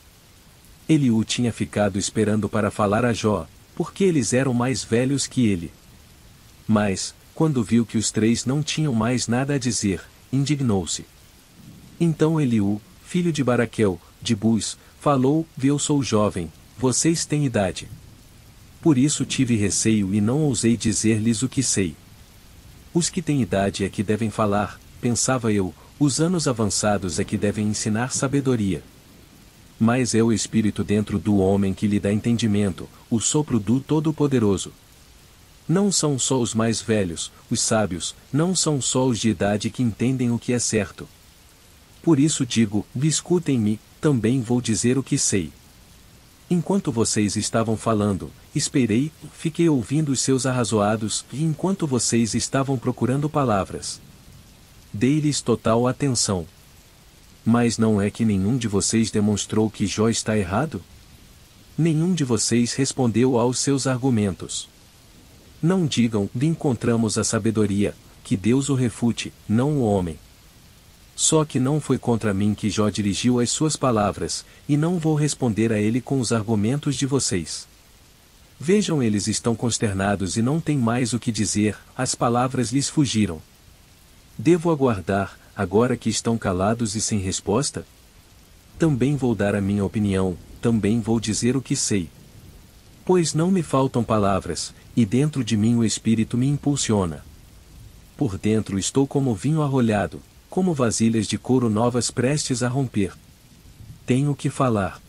Eliú tinha ficado esperando para falar a Jó, porque eles eram mais velhos que ele. Mas, quando viu que os 3 não tinham mais nada a dizer, indignou-se. Então Eliú, filho de Baraquel, de Bus, falou: Eu sou jovem, vocês têm idade. Por isso tive receio e não ousei dizer-lhes o que sei. Os que têm idade é que devem falar, pensava eu, os anos avançados é que devem ensinar sabedoria. Mas é o Espírito dentro do homem que lhe dá entendimento, o sopro do Todo-Poderoso. Não são só os mais velhos, os sábios, não são só os de idade que entendem o que é certo. Por isso digo: escutem-me, também vou dizer o que sei. Enquanto vocês estavam falando, esperei, fiquei ouvindo os seus arrazoados, e enquanto vocês estavam procurando palavras, dei-lhes total atenção. Mas não é que nenhum de vocês demonstrou que Jó está errado? Nenhum de vocês respondeu aos seus argumentos. Não digam: encontramos a sabedoria, que Deus o refute, não o homem. Só que não foi contra mim que Jó dirigiu as suas palavras, e não vou responder a ele com os argumentos de vocês. Vejam, eles estão consternados e não têm mais o que dizer, as palavras lhes fugiram. Devo aguardar, agora que estão calados e sem resposta? Também vou dar a minha opinião, também vou dizer o que sei. Pois não me faltam palavras, e dentro de mim o Espírito me impulsiona. Por dentro estou como vinho arrolhado, como vasilhas de couro novas prestes a romper. Tenho que falar.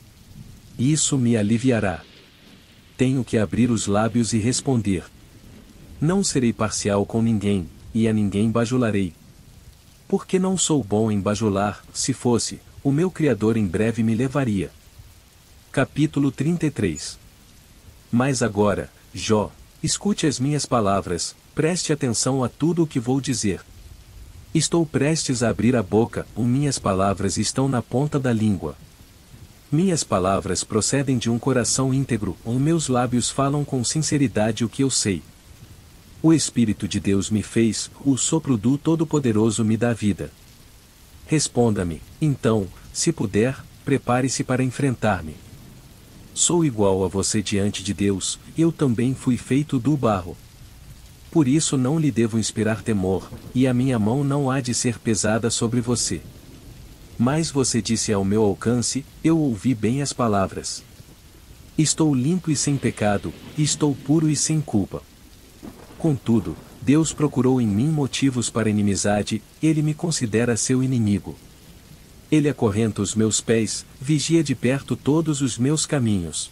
Isso me aliviará. Tenho que abrir os lábios e responder. Não serei parcial com ninguém, e a ninguém bajularei. Porque não sou bom em bajular, se fosse, o meu Criador em breve me levaria. Capítulo 33. Mas agora, Jó, escute as minhas palavras, preste atenção a tudo o que vou dizer. Estou prestes a abrir a boca, minhas palavras estão na ponta da língua. Minhas palavras procedem de um coração íntegro, meus lábios falam com sinceridade o que eu sei. O Espírito de Deus me fez, o sopro do Todo-Poderoso me dá vida. Responda-me, então, se puder, prepare-se para enfrentar-me. Sou igual a você diante de Deus, eu também fui feito do barro. Por isso não lhe devo inspirar temor, e a minha mão não há de ser pesada sobre você. Mas você disse ao meu alcance, eu ouvi bem as palavras. Estou limpo e sem pecado, estou puro e sem culpa. Contudo, Deus procurou em mim motivos para inimizade, ele me considera seu inimigo. Ele acorrenta os meus pés, vigia de perto todos os meus caminhos.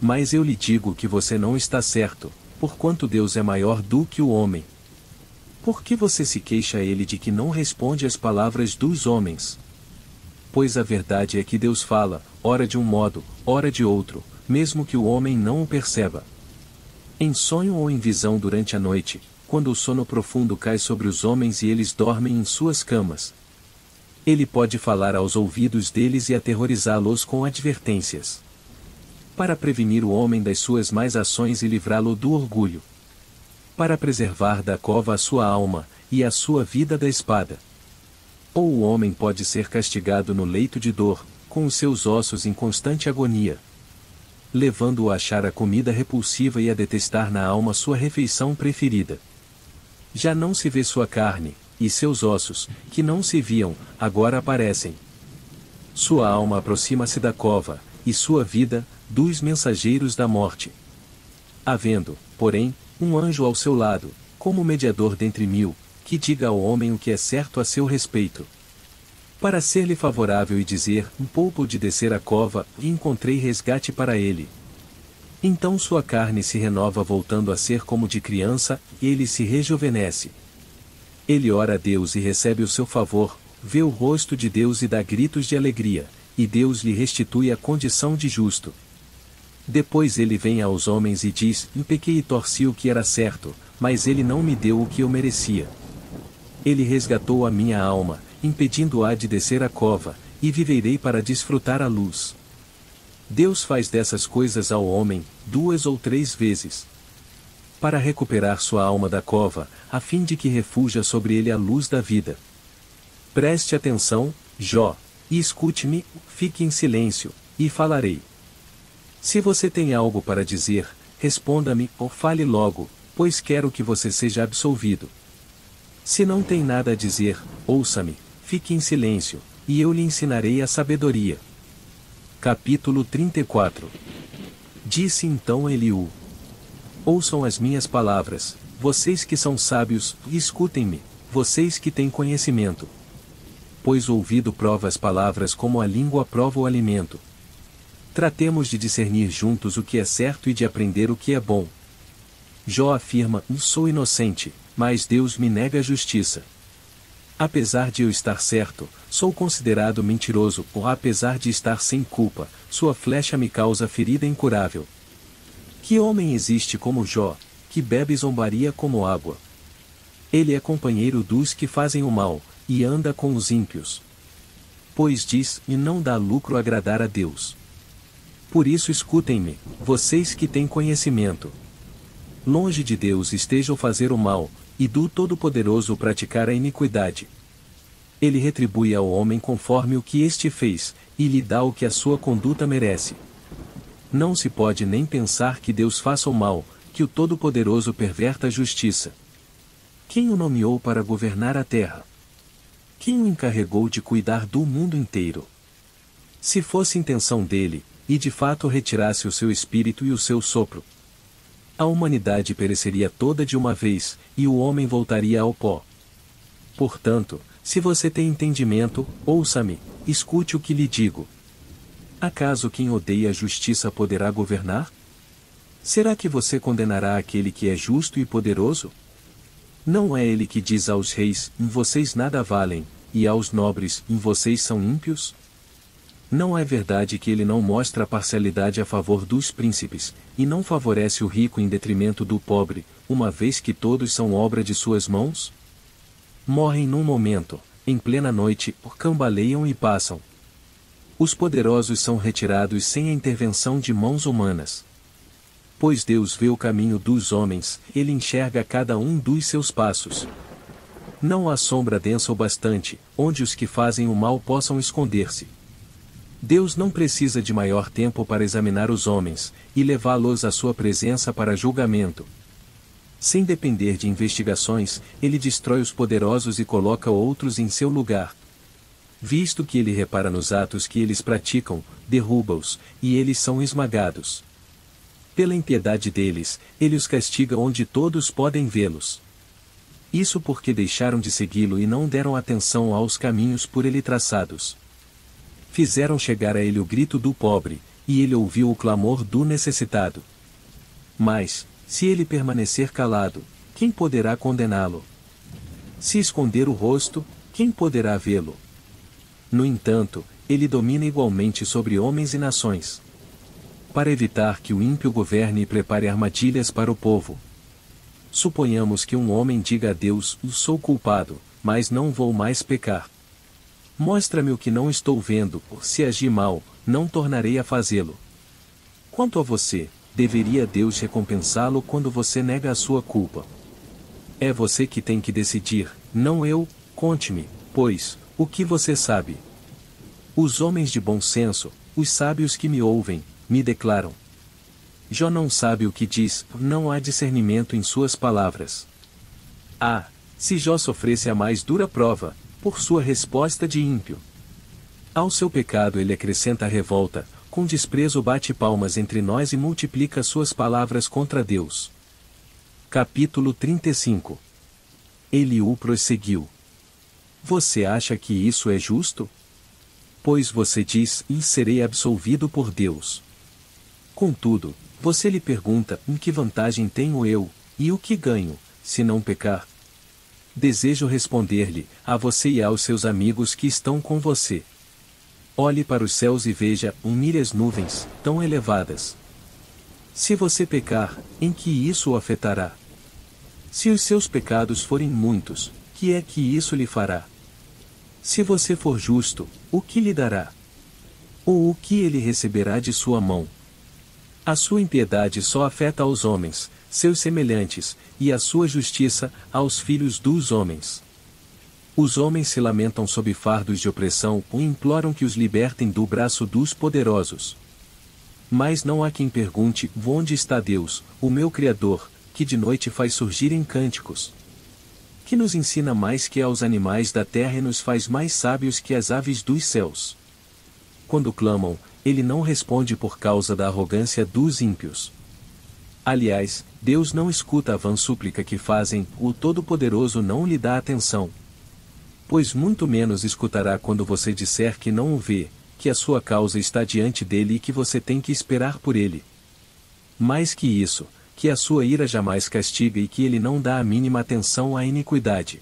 Mas eu lhe digo que você não está certo, porquanto Deus é maior do que o homem. Por que você se queixa a ele de que não responde às palavras dos homens? Pois a verdade é que Deus fala, ora de um modo, ora de outro, mesmo que o homem não o perceba. Em sonho ou em visão durante a noite, quando o sono profundo cai sobre os homens e eles dormem em suas camas. Ele pode falar aos ouvidos deles e aterrorizá-los com advertências. Para prevenir o homem das suas más ações e livrá-lo do orgulho. Para preservar da cova a sua alma, e a sua vida da espada. Ou o homem pode ser castigado no leito de dor, com os seus ossos em constante agonia, levando-o a achar a comida repulsiva e a detestar na alma sua refeição preferida. Já não se vê sua carne, e seus ossos, que não se viam, agora aparecem. Sua alma aproxima-se da cova, e sua vida, dos mensageiros da morte. Havendo, porém, um anjo ao seu lado, como mediador dentre mil, que diga ao homem o que é certo a seu respeito. Para ser-lhe favorável e dizer, pouco de descer a cova, e encontrei resgate para ele. Então sua carne se renova voltando a ser como de criança, e ele se rejuvenesce. Ele ora a Deus e recebe o seu favor, vê o rosto de Deus e dá gritos de alegria, e Deus lhe restitui a condição de justo. Depois ele vem aos homens e diz, pequei e torci o que era certo, mas ele não me deu o que eu merecia. Ele resgatou a minha alma, impedindo-a de descer a cova, e viverei para desfrutar a luz. Deus faz dessas coisas ao homem, 2 ou 3 vezes. Para recuperar sua alma da cova, a fim de que refuja sobre ele a luz da vida. Preste atenção, Jó, e escute-me, fique em silêncio, e falarei. Se você tem algo para dizer, responda-me, ou fale logo, pois quero que você seja absolvido. Se não tem nada a dizer, ouça-me, fique em silêncio, e eu lhe ensinarei a sabedoria. Capítulo 34. Disse então Eliú: ouçam as minhas palavras, vocês que são sábios, e escutem-me, vocês que têm conhecimento. Pois o ouvido prova as palavras como a língua prova o alimento. Tratemos de discernir juntos o que é certo e de aprender o que é bom. Jó afirma, sou inocente, mas Deus me nega a justiça. Apesar de eu estar certo, sou considerado mentiroso, ou apesar de estar sem culpa, sua flecha me causa ferida incurável. Que homem existe como Jó, que bebe zombaria como água? Ele é companheiro dos que fazem o mal, e anda com os ímpios. Pois diz, e não dá lucro agradar a Deus. Por isso escutem-me, vocês que têm conhecimento. Longe de Deus esteja o fazer o mal, e do Todo-Poderoso praticar a iniquidade. Ele retribui ao homem conforme o que este fez, e lhe dá o que a sua conduta merece. Não se pode nem pensar que Deus faça o mal, que o Todo-Poderoso perverta a justiça. Quem o nomeou para governar a terra? Quem o encarregou de cuidar do mundo inteiro? Se fosse intenção dele, e de fato retirasse o seu espírito e o seu sopro, a humanidade pereceria toda de uma vez, e o homem voltaria ao pó. Portanto, se você tem entendimento, ouça-me, escute o que lhe digo. Acaso quem odeia a justiça poderá governar? Será que você condenará aquele que é justo e poderoso? Não é ele que diz aos reis, vocês nada valem, e aos nobres, vocês são ímpios? Não é verdade que ele não mostra parcialidade a favor dos príncipes, e não favorece o rico em detrimento do pobre, uma vez que todos são obra de suas mãos? Morrem num momento, em plena noite, cambaleiam e passam. Os poderosos são retirados sem a intervenção de mãos humanas. Pois Deus vê o caminho dos homens, ele enxerga cada um dos seus passos. Não há sombra densa o bastante, onde os que fazem o mal possam esconder-se. Deus não precisa de maior tempo para examinar os homens, e levá-los à sua presença para julgamento. Sem depender de investigações, ele destrói os poderosos e coloca outros em seu lugar. Visto que ele repara nos atos que eles praticam, derruba-os, e eles são esmagados. Pela impiedade deles, ele os castiga onde todos podem vê-los. Isso porque deixaram de segui-lo e não deram atenção aos caminhos por ele traçados. Fizeram chegar a ele o grito do pobre, e ele ouviu o clamor do necessitado. Mas, se ele permanecer calado, quem poderá condená-lo? Se esconder o rosto, quem poderá vê-lo? No entanto, ele domina igualmente sobre homens e nações. Para evitar que o ímpio governe e prepare armadilhas para o povo. Suponhamos que um homem diga a Deus, sou culpado, mas não vou mais pecar. Mostra-me o que não estou vendo, se agi mal, não tornarei a fazê-lo. Quanto a você, deveria Deus recompensá-lo quando você nega a sua culpa? É você que tem que decidir, não eu, conte-me, pois, o que você sabe. Os homens de bom senso, os sábios que me ouvem, me declaram. Jó não sabe o que diz, não há discernimento em suas palavras. Ah, se Jó sofresse a mais dura prova, por sua resposta de ímpio. Ao seu pecado ele acrescenta a revolta, com desprezo bate palmas entre nós e multiplica suas palavras contra Deus. Capítulo 35. Eliú prosseguiu. Você acha que isso é justo? Pois você diz, e serei absolvido por Deus. Contudo, você lhe pergunta, em que vantagem tenho eu, e o que ganho, se não pecar? Desejo responder-lhe, a você e aos seus amigos que estão com você. Olhe para os céus e veja, as nuvens, tão elevadas. Se você pecar, em que isso o afetará? Se os seus pecados forem muitos, que é que isso lhe fará? Se você for justo, o que lhe dará? Ou o que ele receberá de sua mão? A sua impiedade só afeta aos homens, seus semelhantes, e a sua justiça, aos filhos dos homens. Os homens se lamentam sob fardos de opressão e imploram que os libertem do braço dos poderosos. Mas não há quem pergunte, onde está Deus, o meu Criador, que de noite faz surgir em cânticos? Que nos ensina mais que aos animais da terra e nos faz mais sábios que as aves dos céus. Quando clamam, ele não responde por causa da arrogância dos ímpios. Aliás, Deus não escuta a vã súplica que fazem, o Todo-Poderoso não lhe dá atenção. Pois muito menos escutará quando você disser que não o vê, que a sua causa está diante dele e que você tem que esperar por ele. Mais que isso, que a sua ira jamais castiga e que ele não dá a mínima atenção à iniquidade.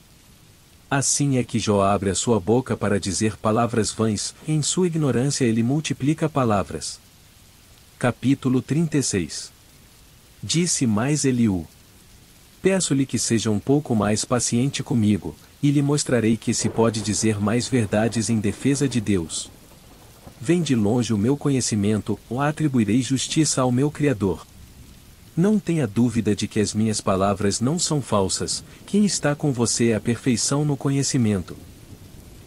Assim é que Jó abre a sua boca para dizer palavras vãs, e em sua ignorância ele multiplica palavras. Capítulo 36. Disse mais Eliú. Peço-lhe que seja um pouco mais paciente comigo, e lhe mostrarei que se pode dizer mais verdades em defesa de Deus. Vem de longe o meu conhecimento, ou atribuirei justiça ao meu Criador. Não tenha dúvida de que as minhas palavras não são falsas, quem está com você é a perfeição no conhecimento.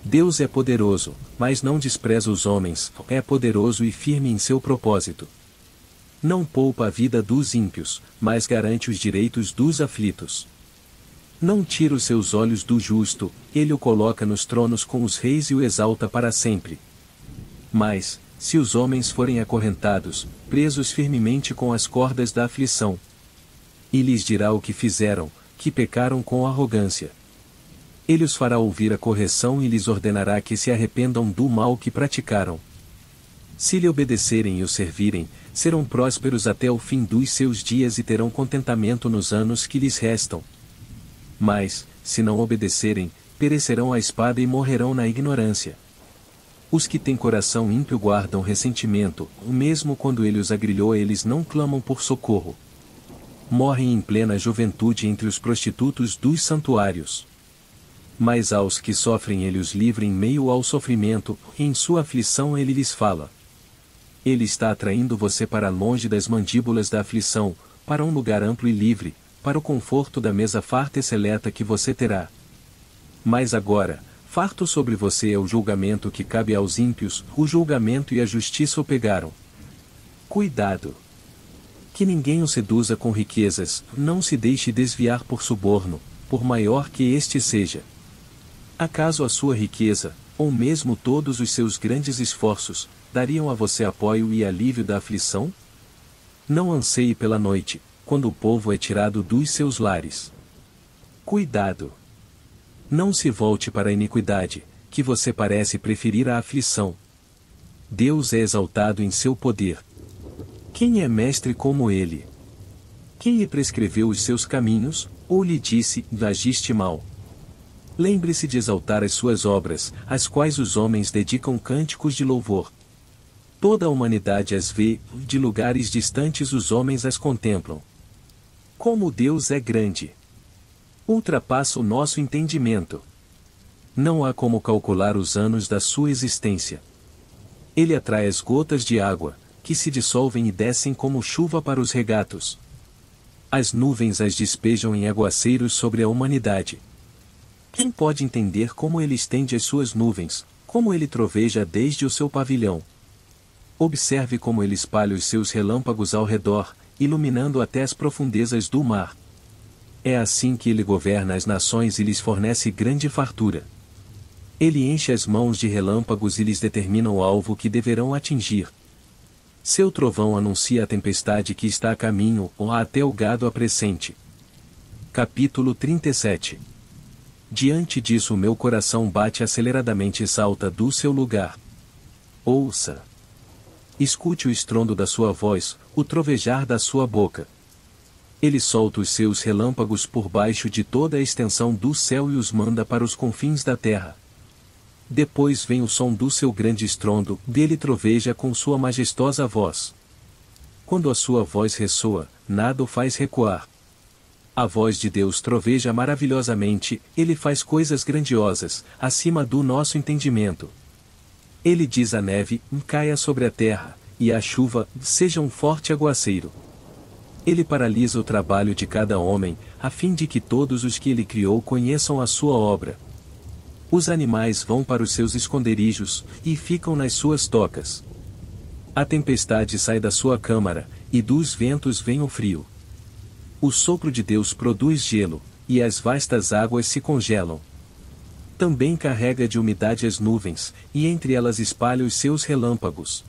Deus é poderoso, mas não despreza os homens, é poderoso e firme em seu propósito. Não poupa a vida dos ímpios, mas garante os direitos dos aflitos. Não tira os seus olhos do justo, ele o coloca nos tronos com os reis e o exalta para sempre. Mas, se os homens forem acorrentados, presos firmemente com as cordas da aflição, e lhes dirá o que fizeram, que pecaram com arrogância. Ele os fará ouvir a correção e lhes ordenará que se arrependam do mal que praticaram. Se lhe obedecerem e o servirem, serão prósperos até o fim dos seus dias e terão contentamento nos anos que lhes restam. Mas, se não obedecerem, perecerão à espada e morrerão na ignorância. Os que têm coração ímpio guardam ressentimento, mesmo quando ele os agrilhou eles não clamam por socorro. Morrem em plena juventude entre os prostitutos dos santuários. Mas aos que sofrem ele os livra em meio ao sofrimento, e em sua aflição ele lhes fala. Ele está atraindo você para longe das mandíbulas da aflição, para um lugar amplo e livre, para o conforto da mesa farta e seleta que você terá. Mas agora, farto sobre você é o julgamento que cabe aos ímpios, o julgamento e a justiça o pegaram. Cuidado! Que ninguém o seduza com riquezas, não se deixe desviar por suborno, por maior que este seja. Acaso a sua riqueza, ou mesmo todos os seus grandes esforços, dariam a você apoio e alívio da aflição? Não anseie pela noite, quando o povo é tirado dos seus lares. Cuidado! Não se volte para a iniquidade, que você parece preferir a aflição. Deus é exaltado em seu poder. Quem é mestre como ele? Quem lhe prescreveu os seus caminhos, ou lhe disse, agiste mal? Lembre-se de exaltar as suas obras, às quais os homens dedicam cânticos de louvor. Toda a humanidade as vê, de lugares distantes os homens as contemplam. Como Deus é grande! Ultrapassa o nosso entendimento. Não há como calcular os anos da sua existência. Ele atrai as gotas de água, que se dissolvem e descem como chuva para os regatos. As nuvens as despejam em aguaceiros sobre a humanidade. Quem pode entender como ele estende as suas nuvens, como ele troveja desde o seu pavilhão? Observe como ele espalha os seus relâmpagos ao redor, iluminando até as profundezas do mar. É assim que ele governa as nações e lhes fornece grande fartura. Ele enche as mãos de relâmpagos e lhes determina o alvo que deverão atingir. Seu trovão anuncia a tempestade que está a caminho ou até o gado apressente. Capítulo 37. Diante disso o meu coração bate aceleradamente e salta do seu lugar. Ouça. Escute o estrondo da sua voz, o trovejar da sua boca. Ele solta os seus relâmpagos por baixo de toda a extensão do céu e os manda para os confins da terra. Depois vem o som do seu grande estrondo, dele troveja com sua majestosa voz. Quando a sua voz ressoa, nada o faz recuar. A voz de Deus troveja maravilhosamente, ele faz coisas grandiosas, acima do nosso entendimento. Ele diz à neve, caia sobre a terra, e à chuva, seja um forte aguaceiro. Ele paralisa o trabalho de cada homem, a fim de que todos os que ele criou conheçam a sua obra. Os animais vão para os seus esconderijos, e ficam nas suas tocas. A tempestade sai da sua câmara, e dos ventos vem o frio. O sopro de Deus produz gelo, e as vastas águas se congelam. Também carrega de umidade as nuvens, e entre elas espalha os seus relâmpagos.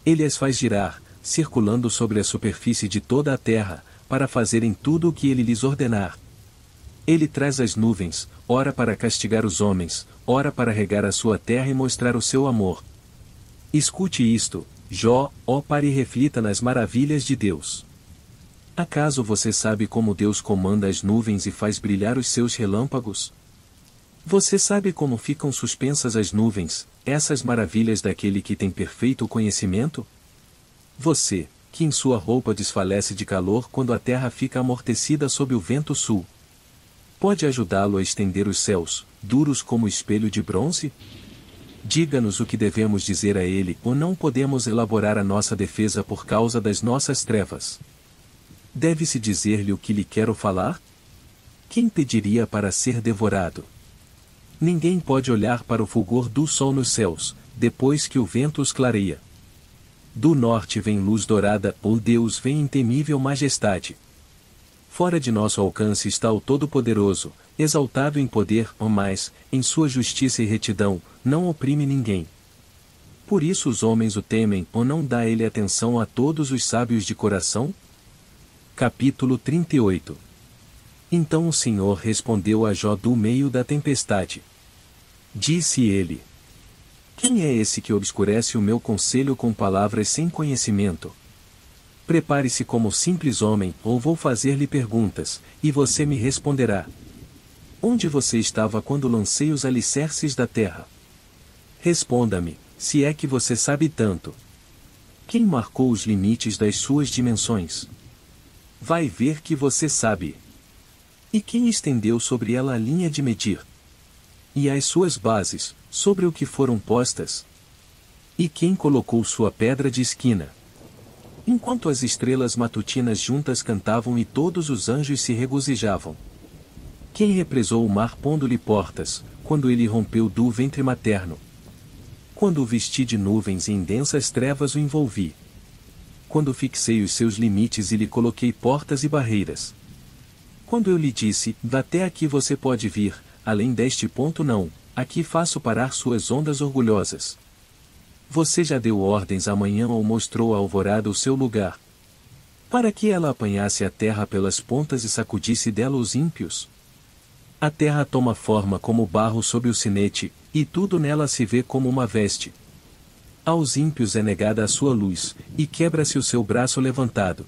Ele as faz girar, circulando sobre a superfície de toda a terra, para fazerem tudo o que ele lhes ordenar. Ele traz as nuvens, ora para castigar os homens, ora para regar a sua terra e mostrar o seu amor. Escute isto, Jó, ó pare e reflita nas maravilhas de Deus. Acaso você sabe como Deus comanda as nuvens e faz brilhar os seus relâmpagos? Você sabe como ficam suspensas as nuvens, essas maravilhas daquele que tem perfeito conhecimento? Você, que em sua roupa desfalece de calor quando a terra fica amortecida sob o vento sul, pode ajudá-lo a estender os céus, duros como espelho de bronze? Diga-nos o que devemos dizer a ele, ou não podemos elaborar a nossa defesa por causa das nossas trevas. Deve-se dizer-lhe o que lhe quero falar? Quem pediria para ser devorado? Ninguém pode olhar para o fulgor do sol nos céus, depois que o vento os clareia. Do norte vem luz dourada, ou Deus vem em temível majestade. Fora de nosso alcance está o Todo-Poderoso, exaltado em poder, ou mais, em sua justiça e retidão, não oprime ninguém. Por isso os homens o temem, ou não dá ele atenção a todos os sábios de coração? Capítulo 38. Então o Senhor respondeu a Jó do meio da tempestade. Disse ele: Quem é esse que obscurece o meu conselho com palavras sem conhecimento? Prepare-se como simples homem, ou vou fazer-lhe perguntas, e você me responderá. Onde você estava quando lancei os alicerces da terra? Responda-me, se é que você sabe tanto. Quem marcou os limites das suas dimensões? Vai ver que você sabe. E quem estendeu sobre ela a linha de medir? E as suas bases, sobre o que foram postas? E quem colocou sua pedra de esquina? Enquanto as estrelas matutinas juntas cantavam e todos os anjos se regozijavam. Quem represou o mar pondo-lhe portas, quando ele rompeu do ventre materno? Quando o vesti de nuvens e em densas trevas o envolvi? Quando fixei os seus limites e lhe coloquei portas e barreiras? Quando eu lhe disse, até aqui você pode vir, além deste ponto não, aqui faço parar suas ondas orgulhosas. Você já deu ordens amanhã ou mostrou à alvorada o seu lugar? Para que ela apanhasse a terra pelas pontas e sacudisse dela os ímpios? A terra toma forma como barro sob o sinete, e tudo nela se vê como uma veste. Aos ímpios é negada a sua luz, e quebra-se o seu braço levantado.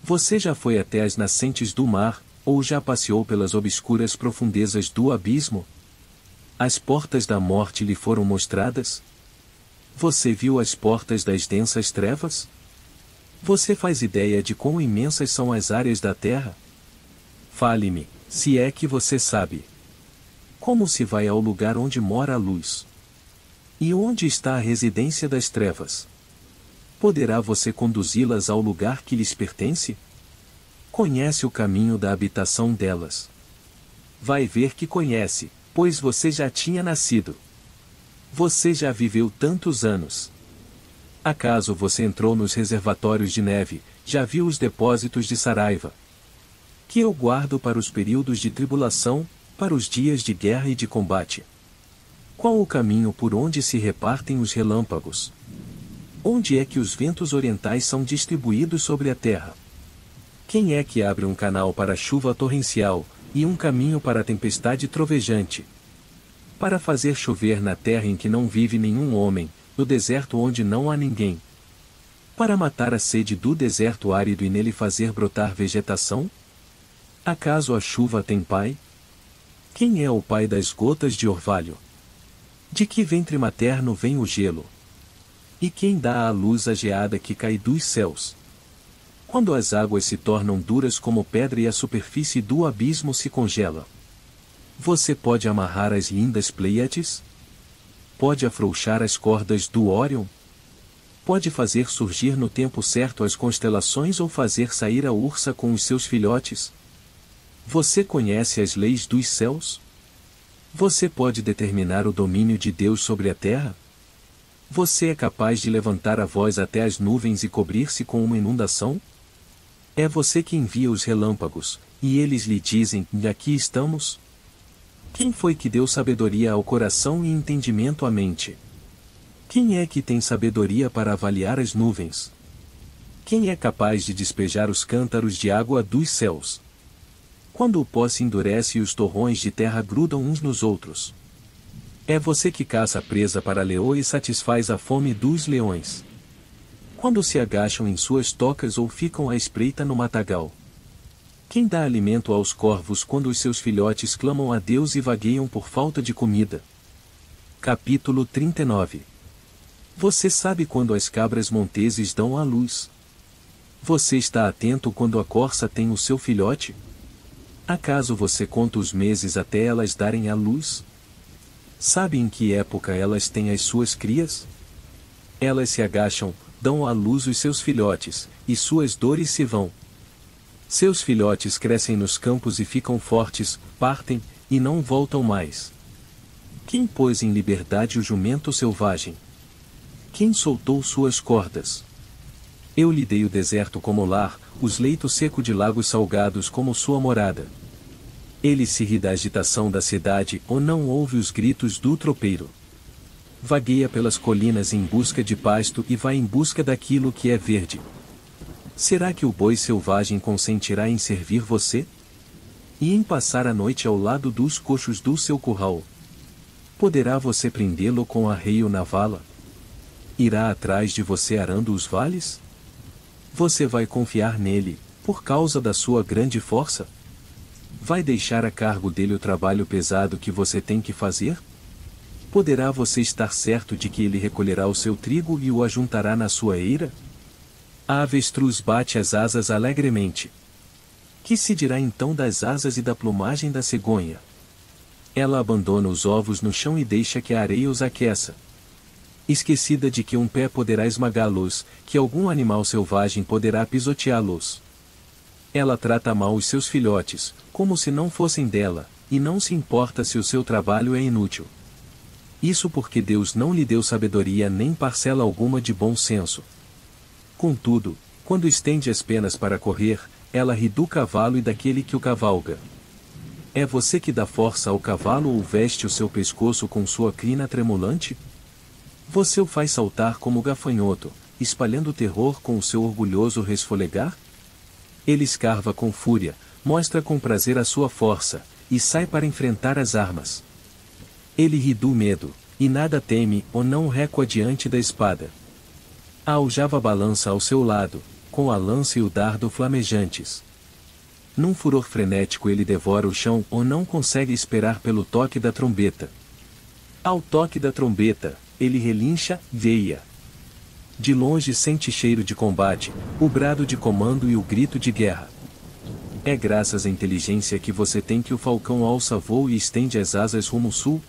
Você já foi até as nascentes do mar, ou já passeou pelas obscuras profundezas do abismo? As portas da morte lhe foram mostradas? Você viu as portas das densas trevas? Você faz ideia de quão imensas são as áreas da terra? Fale-me, se é que você sabe. Como se vai ao lugar onde mora a luz? E onde está a residência das trevas? Poderá você conduzi-las ao lugar que lhes pertence? Conhece o caminho da habitação delas. Vai ver que conhece, pois você já tinha nascido. Você já viveu tantos anos. Acaso você entrou nos reservatórios de neve, já viu os depósitos de Saraiva? Que eu guardo para os períodos de tribulação, para os dias de guerra e de combate. Qual o caminho por onde se repartem os relâmpagos? Onde é que os ventos orientais são distribuídos sobre a terra? Quem é que abre um canal para a chuva torrencial, e um caminho para a tempestade trovejante? Para fazer chover na terra em que não vive nenhum homem, no deserto onde não há ninguém. Para matar a sede do deserto árido e nele fazer brotar vegetação? Acaso a chuva tem pai? Quem é o pai das gotas de orvalho? De que ventre materno vem o gelo? E quem dá à luz a geada que cai dos céus? Quando as águas se tornam duras como pedra e a superfície do abismo se congela. Você pode amarrar as lindas Pleiades? Pode afrouxar as cordas do Órion? Pode fazer surgir no tempo certo as constelações ou fazer sair a ursa com os seus filhotes? Você conhece as leis dos céus? Você pode determinar o domínio de Deus sobre a terra? Você é capaz de levantar a voz até as nuvens e cobrir-se com uma inundação? É você que envia os relâmpagos, e eles lhe dizem: aqui estamos? Quem foi que deu sabedoria ao coração e entendimento à mente? Quem é que tem sabedoria para avaliar as nuvens? Quem é capaz de despejar os cântaros de água dos céus? Quando o pó se endurece e os torrões de terra grudam uns nos outros. É você que caça a presa para a leoa e satisfaz a fome dos leões. Quando se agacham em suas tocas ou ficam à espreita no matagal. Quem dá alimento aos corvos quando os seus filhotes clamam a Deus e vagueiam por falta de comida? Capítulo 39. Você sabe quando as cabras monteses dão à luz? Você está atento quando a corça tem o seu filhote? Acaso você conta os meses até elas darem à luz? Sabe em que época elas têm as suas crias? Elas se agacham, dão à luz os seus filhotes, e suas dores se vão. Seus filhotes crescem nos campos e ficam fortes, partem, e não voltam mais. Quem pôs em liberdade o jumento selvagem? Quem soltou suas cordas? Eu lhe dei o deserto como lar, os leitos secos de lagos salgados como sua morada. Ele se ri da agitação da cidade ou não ouve os gritos do tropeiro. Vagueia pelas colinas em busca de pasto e vai em busca daquilo que é verde. Será que o boi selvagem consentirá em servir você? E em passar a noite ao lado dos coxos do seu curral? Poderá você prendê-lo com arreio na vala? Irá atrás de você arando os vales? Você vai confiar nele, por causa da sua grande força? Vai deixar a cargo dele o trabalho pesado que você tem que fazer? Poderá você estar certo de que ele recolherá o seu trigo e o ajuntará na sua eira? A avestruz bate as asas alegremente. Que se dirá então das asas e da plumagem da cegonha? Ela abandona os ovos no chão e deixa que a areia os aqueça. Esquecida de que um pé poderá esmagá-los, que algum animal selvagem poderá pisoteá-los. Ela trata mal os seus filhotes, como se não fossem dela, e não se importa se o seu trabalho é inútil. Isso porque Deus não lhe deu sabedoria nem parcela alguma de bom senso. Contudo, quando estende as penas para correr, ela ri do cavalo e daquele que o cavalga. É você que dá força ao cavalo ou veste o seu pescoço com sua crina tremulante? Você o faz saltar como gafanhoto, espalhando terror com o seu orgulhoso resfolegar? Ele escarva com fúria, mostra com prazer a sua força, e sai para enfrentar as armas. Ele ri do medo, e nada teme ou não recua diante da espada. A aljava balança ao seu lado, com a lança e o dardo flamejantes. Num furor frenético ele devora o chão ou não consegue esperar pelo toque da trombeta. Ao toque da trombeta, ele relincha, veia. De longe sente cheiro de combate, o brado de comando e o grito de guerra. É graças à inteligência que você tem que o falcão alça voo e estende as asas rumo sul?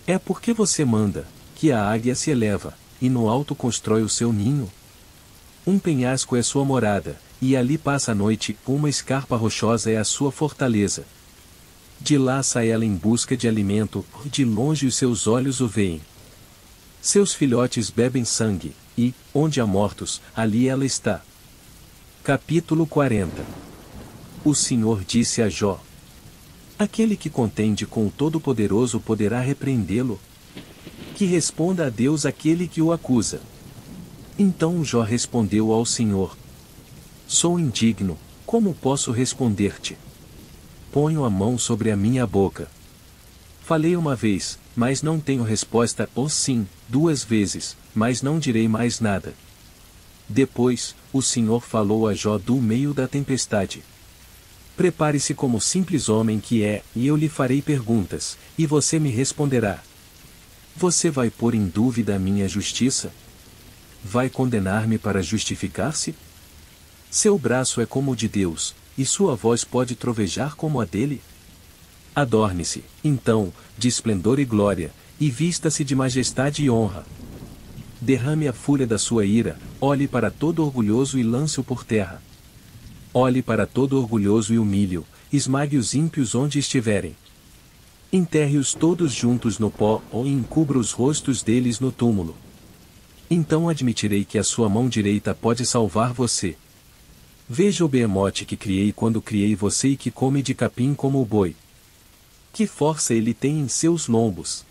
É porque você manda, que a águia se eleva, e no alto constrói o seu ninho? Um penhasco é sua morada, e ali passa a noite, uma escarpa rochosa é a sua fortaleza. De lá sai ela em busca de alimento, de longe os seus olhos o veem. Seus filhotes bebem sangue, e, onde há mortos, ali ela está. Capítulo 40. O Senhor disse a Jó: aquele que contende com o Todo-Poderoso poderá repreendê-lo? Que responda a Deus aquele que o acusa. Então Jó respondeu ao Senhor: sou indigno, Como posso responder-te? Ponho a mão sobre a minha boca. Falei uma vez, mas não tenho resposta, ou sim, 2 vezes, mas não direi mais nada. Depois, o Senhor falou a Jó do meio da tempestade. Prepare-se como simples homem que é, e eu lhe farei perguntas, e você me responderá. Você vai pôr em dúvida a minha justiça? Vai condenar-me para justificar-se? Seu braço é como o de Deus, e sua voz pode trovejar como a dele? Adorne-se, então, de esplendor e glória, e vista-se de majestade e honra. Derrame a fúria da sua ira, olhe para todo orgulhoso e lance-o por terra. Olhe para todo orgulhoso e humilhe-o, esmague os ímpios onde estiverem. Enterre-os todos juntos no pó, ou encubra os rostos deles no túmulo. Então admitirei que a sua mão direita pode salvar você. Veja o behemote que criei quando criei você e que come de capim como o boi. Que força ele tem em seus lombos!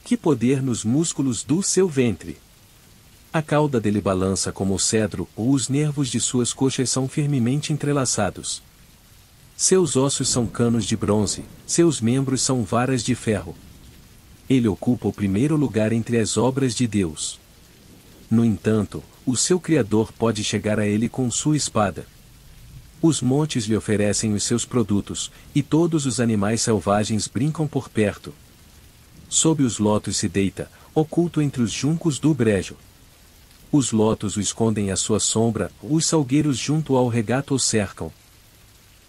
Que poder nos músculos do seu ventre! A cauda dele balança como o cedro, ou os nervos de suas coxas são firmemente entrelaçados. Seus ossos são canos de bronze, seus membros são varas de ferro. Ele ocupa o primeiro lugar entre as obras de Deus. No entanto, o seu Criador pode chegar a ele com sua espada. Os montes lhe oferecem os seus produtos, e todos os animais selvagens brincam por perto. Sob os lotos se deita, oculto entre os juncos do brejo. Os lotos o escondem à sua sombra, os salgueiros junto ao regato o cercam.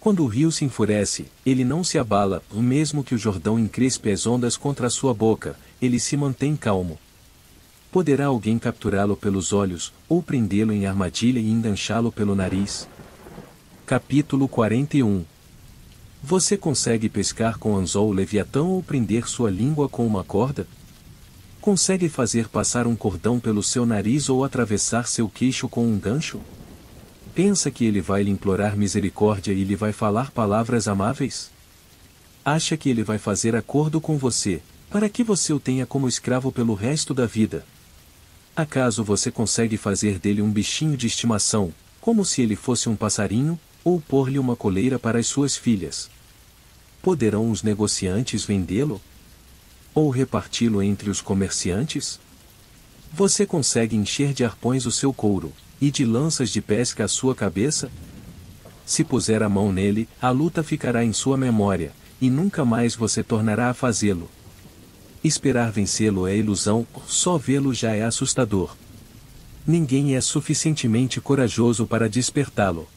Quando o rio se enfurece, ele não se abala, mesmo que o Jordão encrespe as ondas contra a sua boca, ele se mantém calmo. Poderá alguém capturá-lo pelos olhos, ou prendê-lo em armadilha e enganchá-lo pelo nariz? Capítulo 41. Você consegue pescar com anzol o leviatão ou prender sua língua com uma corda? Consegue fazer passar um cordão pelo seu nariz ou atravessar seu queixo com um gancho? Pensa que ele vai lhe implorar misericórdia e lhe vai falar palavras amáveis? Acha que ele vai fazer acordo com você, para que você o tenha como escravo pelo resto da vida? Acaso você consegue fazer dele um bichinho de estimação, como se ele fosse um passarinho, ou pôr-lhe uma coleira para as suas filhas? Poderão os negociantes vendê-lo? Ou reparti-lo entre os comerciantes? Você consegue encher de arpões o seu couro, e de lanças de pesca a sua cabeça? Se puser a mão nele, a luta ficará em sua memória, e nunca mais você tornará a fazê-lo. Esperar vencê-lo é ilusão, só vê-lo já é assustador. Ninguém é suficientemente corajoso para despertá-lo.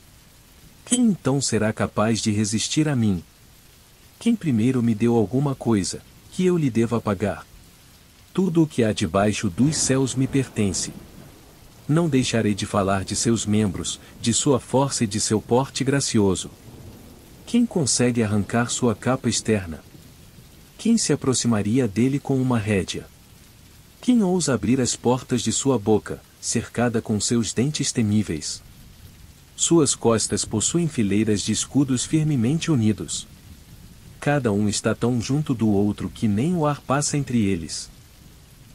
Quem então será capaz de resistir a mim? Quem primeiro me deu alguma coisa, que eu lhe deva pagar? Tudo o que há debaixo dos céus me pertence. Não deixarei de falar de seus membros, de sua força e de seu porte gracioso. Quem consegue arrancar sua capa externa? Quem se aproximaria dele com uma rédea? Quem ousa abrir as portas de sua boca, cercada com seus dentes temíveis? Suas costas possuem fileiras de escudos firmemente unidos. Cada um está tão junto do outro que nem o ar passa entre eles.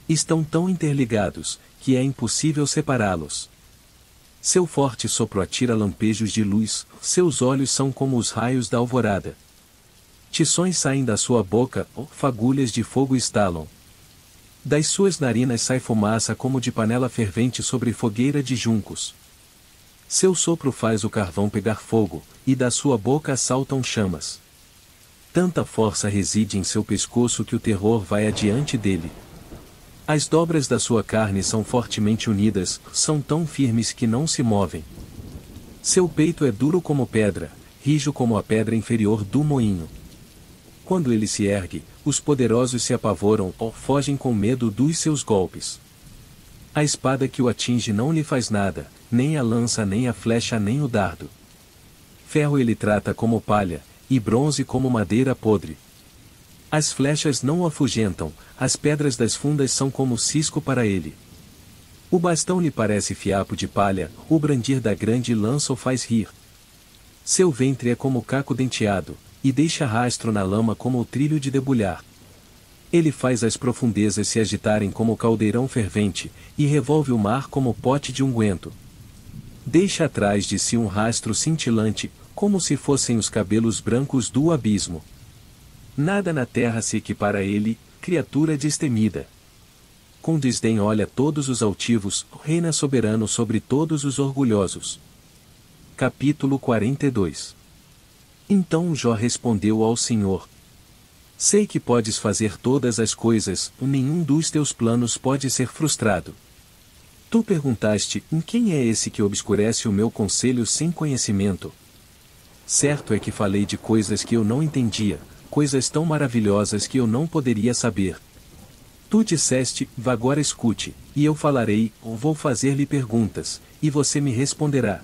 Estão tão interligados, que é impossível separá-los. Seu forte sopro atira lampejos de luz, seus olhos são como os raios da alvorada. Tições saem da sua boca, fagulhas de fogo estalam. Das suas narinas sai fumaça como de panela fervente sobre fogueira de juncos. Seu sopro faz o carvão pegar fogo, e da sua boca saltam chamas. Tanta força reside em seu pescoço que o terror vai adiante dele. As dobras da sua carne são fortemente unidas, são tão firmes que não se movem. Seu peito é duro como pedra, rijo como a pedra inferior do moinho. Quando ele se ergue, os poderosos se apavoram ou fogem com medo dos seus golpes. A espada que o atinge não lhe faz nada, nem a lança nem a flecha nem o dardo. Ferro ele trata como palha, e bronze como madeira podre. As flechas não o afugentam, as pedras das fundas são como cisco para ele. O bastão lhe parece fiapo de palha, o brandir da grande lança o faz rir. Seu ventre é como caco denteado, e deixa rastro na lama como o trilho de debulhar. Ele faz as profundezas se agitarem como caldeirão fervente, e revolve o mar como pote de unguento. Deixa atrás de si um rastro cintilante, como se fossem os cabelos brancos do abismo. Nada na terra se equipara a ele, criatura destemida. Com desdém olha todos os altivos, reina soberano sobre todos os orgulhosos. Capítulo 42. Então Jó respondeu ao Senhor: Sei que podes fazer todas as coisas, nenhum dos teus planos pode ser frustrado. Tu perguntaste, quem é esse que obscurece o meu conselho sem conhecimento? Certo é que falei de coisas que eu não entendia, coisas tão maravilhosas que eu não poderia saber. Tu disseste, vá agora escute, e eu falarei, ou vou fazer-lhe perguntas, e você me responderá.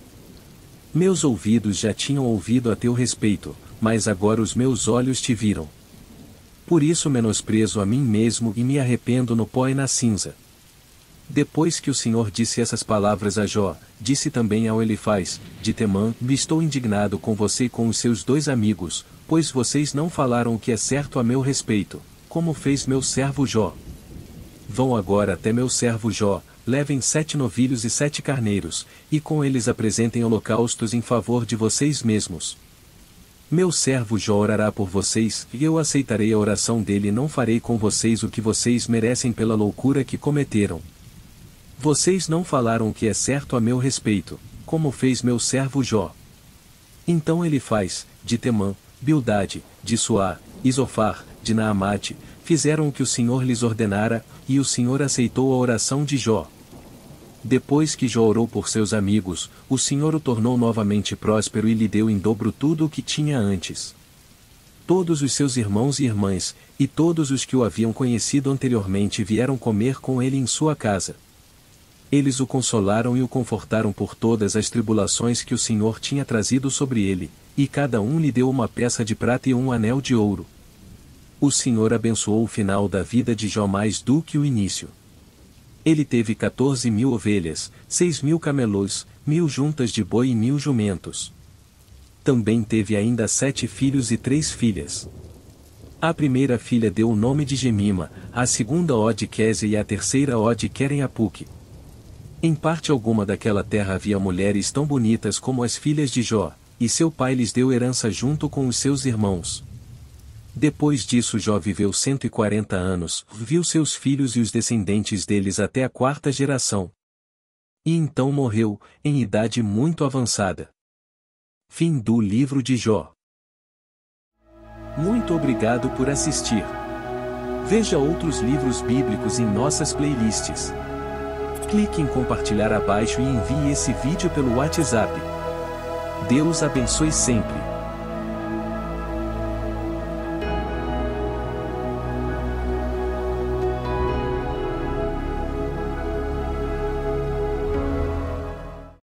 Meus ouvidos já tinham ouvido a teu respeito, mas agora os meus olhos te viram. Por isso menosprezo a mim mesmo e me arrependo no pó e na cinza. Depois que o Senhor disse essas palavras a Jó, disse também ao Elifaz, de Temã: Estou indignado com você e com os seus 2 amigos, pois vocês não falaram o que é certo a meu respeito, como fez meu servo Jó. Vão agora até meu servo Jó, levem 7 novilhos e 7 carneiros, e com eles apresentem holocaustos em favor de vocês mesmos. Meu servo Jó orará por vocês, e eu aceitarei a oração dele e não farei com vocês o que vocês merecem pela loucura que cometeram. Vocês não falaram o que é certo a meu respeito, como fez meu servo Jó. Então Elifaz, de Temã, Bildade, de Suá, Isofar, de Naamate, fizeram o que o Senhor lhes ordenara, e o Senhor aceitou a oração de Jó. Depois que Jó orou por seus amigos, o Senhor o tornou novamente próspero e lhe deu em dobro tudo o que tinha antes. Todos os seus irmãos e irmãs, e todos os que o haviam conhecido anteriormente vieram comer com ele em sua casa. Eles o consolaram e o confortaram por todas as tribulações que o Senhor tinha trazido sobre ele, e cada um lhe deu uma peça de prata e um anel de ouro. O Senhor abençoou o final da vida de Jó mais do que o início. Ele teve 14.000 ovelhas, 6.000 camelos, 1.000 juntas de boi e 1.000 jumentos. Também teve ainda 7 filhos e 3 filhas. A primeira filha deu o nome de Gemima, a segunda Od-Queze e a terceira Od-Queren-Apuque. Em parte alguma daquela terra havia mulheres tão bonitas como as filhas de Jó, e seu pai lhes deu herança junto com os seus irmãos. Depois disso Jó viveu 140 anos, viu seus filhos e os descendentes deles até a 4ª geração. E então morreu, em idade muito avançada. Fim do livro de Jó. Muito obrigado por assistir. Veja outros livros bíblicos em nossas playlists. Clique em compartilhar abaixo e envie esse vídeo pelo WhatsApp. Deus abençoe sempre.